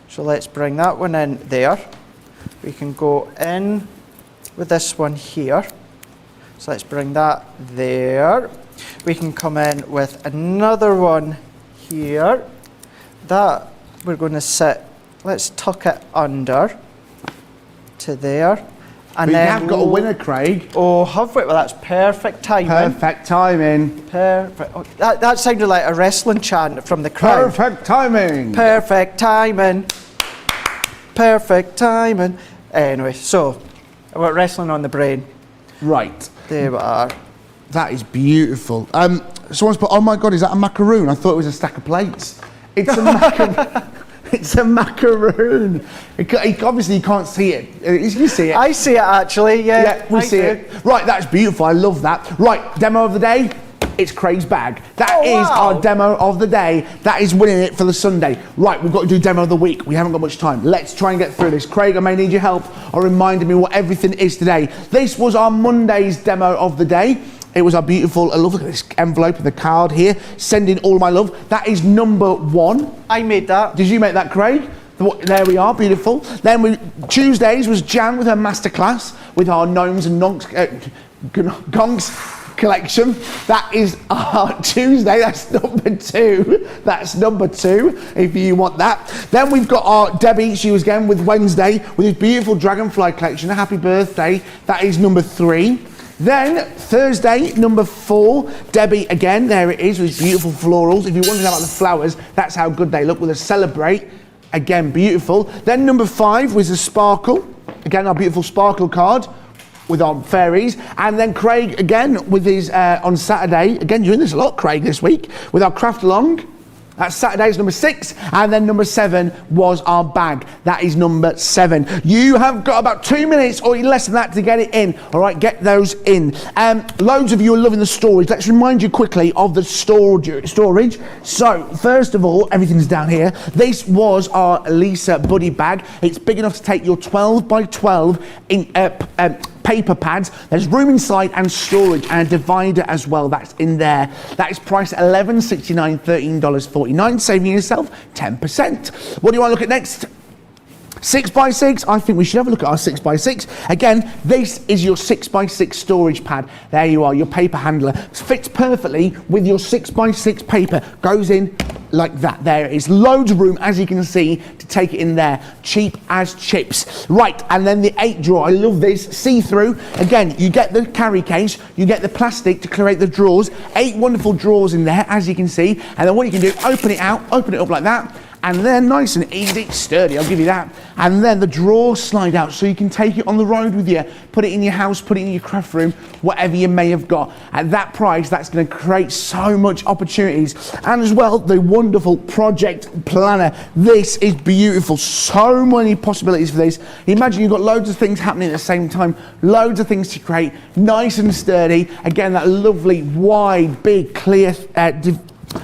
So let's bring that one in there. We can go in with this one here. So let's bring that there. We can come in with another one here. That we're going to sit, let's tuck it under to there. And We then have got a winner, Craig. Oh, have we? Well, that's perfect timing. Perfect timing. Perfect. Oh, that sounded like a wrestling chant from the crowd. Perfect timing. Perfect timing. Perfect timing. Anyway, so I've got wrestling on the brain. Right. There we are. That is beautiful. Someone's put, oh my God, is that a macaroon? I thought it was a stack of plates. It's a macaroon. It's a macaroon. Obviously, you can't see it. You see it. I see it actually, yeah. Yeah, we see it. Right, that's beautiful. I love that. Right, demo of the day. It's Craig's bag. That is our demo of the day. That is winning it for the Sunday. Right, we've got to do demo of the week. We haven't got much time. Let's try and get through this. Craig, I may need your help or reminding me what everything is today. This was our Monday's demo of the day. It was our beautiful, look at this envelope with the card here, sending all my love. That is number 1. I made that. Did you make that, Craig? There we are, beautiful. Then Tuesdays was Jan with her masterclass with our gnomes and gonks collection. That is our Tuesday. That's number 2. That's number 2, if you want that. Then we've got our Debbie. She was again with Wednesday with his beautiful dragonfly collection. A happy birthday. That is number 3. Then Thursday, number 4, Debbie again, there it is, with beautiful florals. If you're wondering about the flowers, that's how good they look with a celebrate. Again, beautiful. Then number 5 was a sparkle. Again, our beautiful sparkle card with our fairies. And then Craig again with his, on Saturday, again, you're doing this a lot, Craig, this week, with our craft along. That's Saturday's number 6, and then number 7 was our bag. That is number 7. You have got about 2 minutes or less than that to get it in. All right, get those in. Loads of you are loving the storage. Let's remind you quickly of the storage. So, first of all, everything's down here. This was our Lisa Buddy bag. It's big enough to take your 12 by 12 paper pads. There's room inside and storage and a divider as well. That's in there. That is priced at $11.69, $13.49, saving yourself 10%. What do you want to look at next? 6x6, I think we should have a look at our 6x6. Again, this is your 6x6 storage pad. There you are, your paper handler. It fits perfectly with your 6x6 paper. Goes in like that. There it is. Loads of room, as you can see, to take it in there. Cheap as chips. Right, and then the 8 drawer. I love this. See-through. Again, you get the carry case, you get the plastic to create the drawers. 8 wonderful drawers in there, as you can see. And then what you can do, open it out, open it up like that, and they're nice and easy, sturdy, I'll give you that. And then the drawers slide out so you can take it on the road with you, put it in your house, put it in your craft room, whatever you may have got. At that price, that's going to create so much opportunities. And as well, the wonderful project planner. This is beautiful, so many possibilities for this. Imagine you've got loads of things happening at the same time, loads of things to create, nice and sturdy. Again, that lovely, wide, big, clear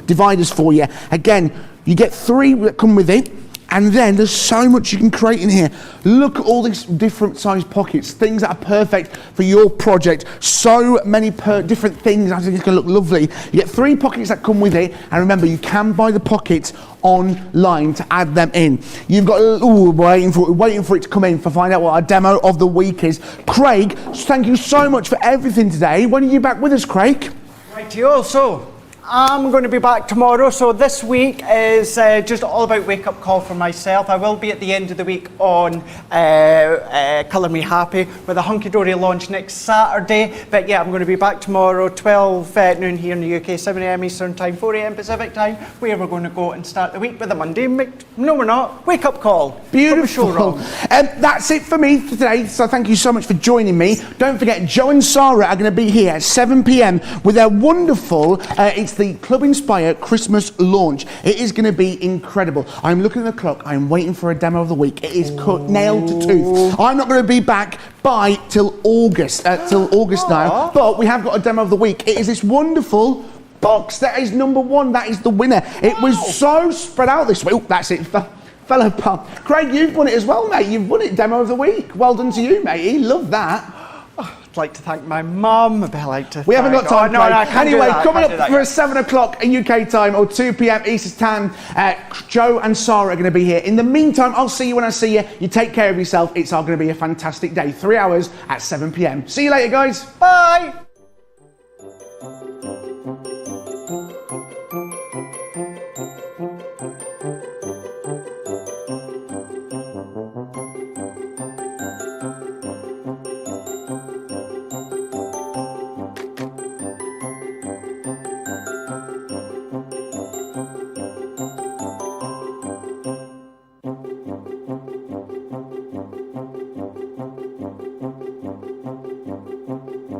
dividers for you. Again, you get 3 that come with it, and then there's so much you can create in here. Look at all these different size pockets, things that are perfect for your project. So many different things. I think it's going to look lovely. You get 3 pockets that come with it, and remember, you can buy the pockets online to add them in. You've got waiting for it to come in to find out what our demo of the week is. Craig, thank you so much for everything today. When are you back with us, Craig? Rightio, so I'm going to be back tomorrow, so this week is just all about wake up call for myself. I will be at the end of the week on Colour Me Happy with a hunky dory launch next Saturday. But yeah, I'm going to be back tomorrow, 12 noon here in the UK, 7 AM Eastern Time, 4 AM Pacific Time, where we're going to go and start the week with a Monday. No, we're not. Wake up call. Beautiful. That's it for me today, so thank you so much for joining me. Don't forget, Joe and Sarah are going to be here at 7 PM with their wonderful, it's the Club Inspire Christmas launch. It is going to be incredible. I'm looking at the clock. I'm waiting for a demo of the week. It is cut nailed to tooth. I'm not going to be back till August now, but we have got a demo of the week. It is this wonderful box that is number 1. That is the winner. It was so spread out this week. That's it. Fell apart. Craig, you've won it as well, mate. You've won it, demo of the week. Well done to you, mate. He loved that. I'd like to thank my mum. We haven't got time, Craig. Anyway, coming up for 7 o'clock UK time or 2 PM Eastern Time, Joe and Sarah are going to be here. In the meantime, I'll see you when I see you. You take care of yourself. It's all going to be a fantastic day. 3 hours at 7 PM. See you later, guys. Bye.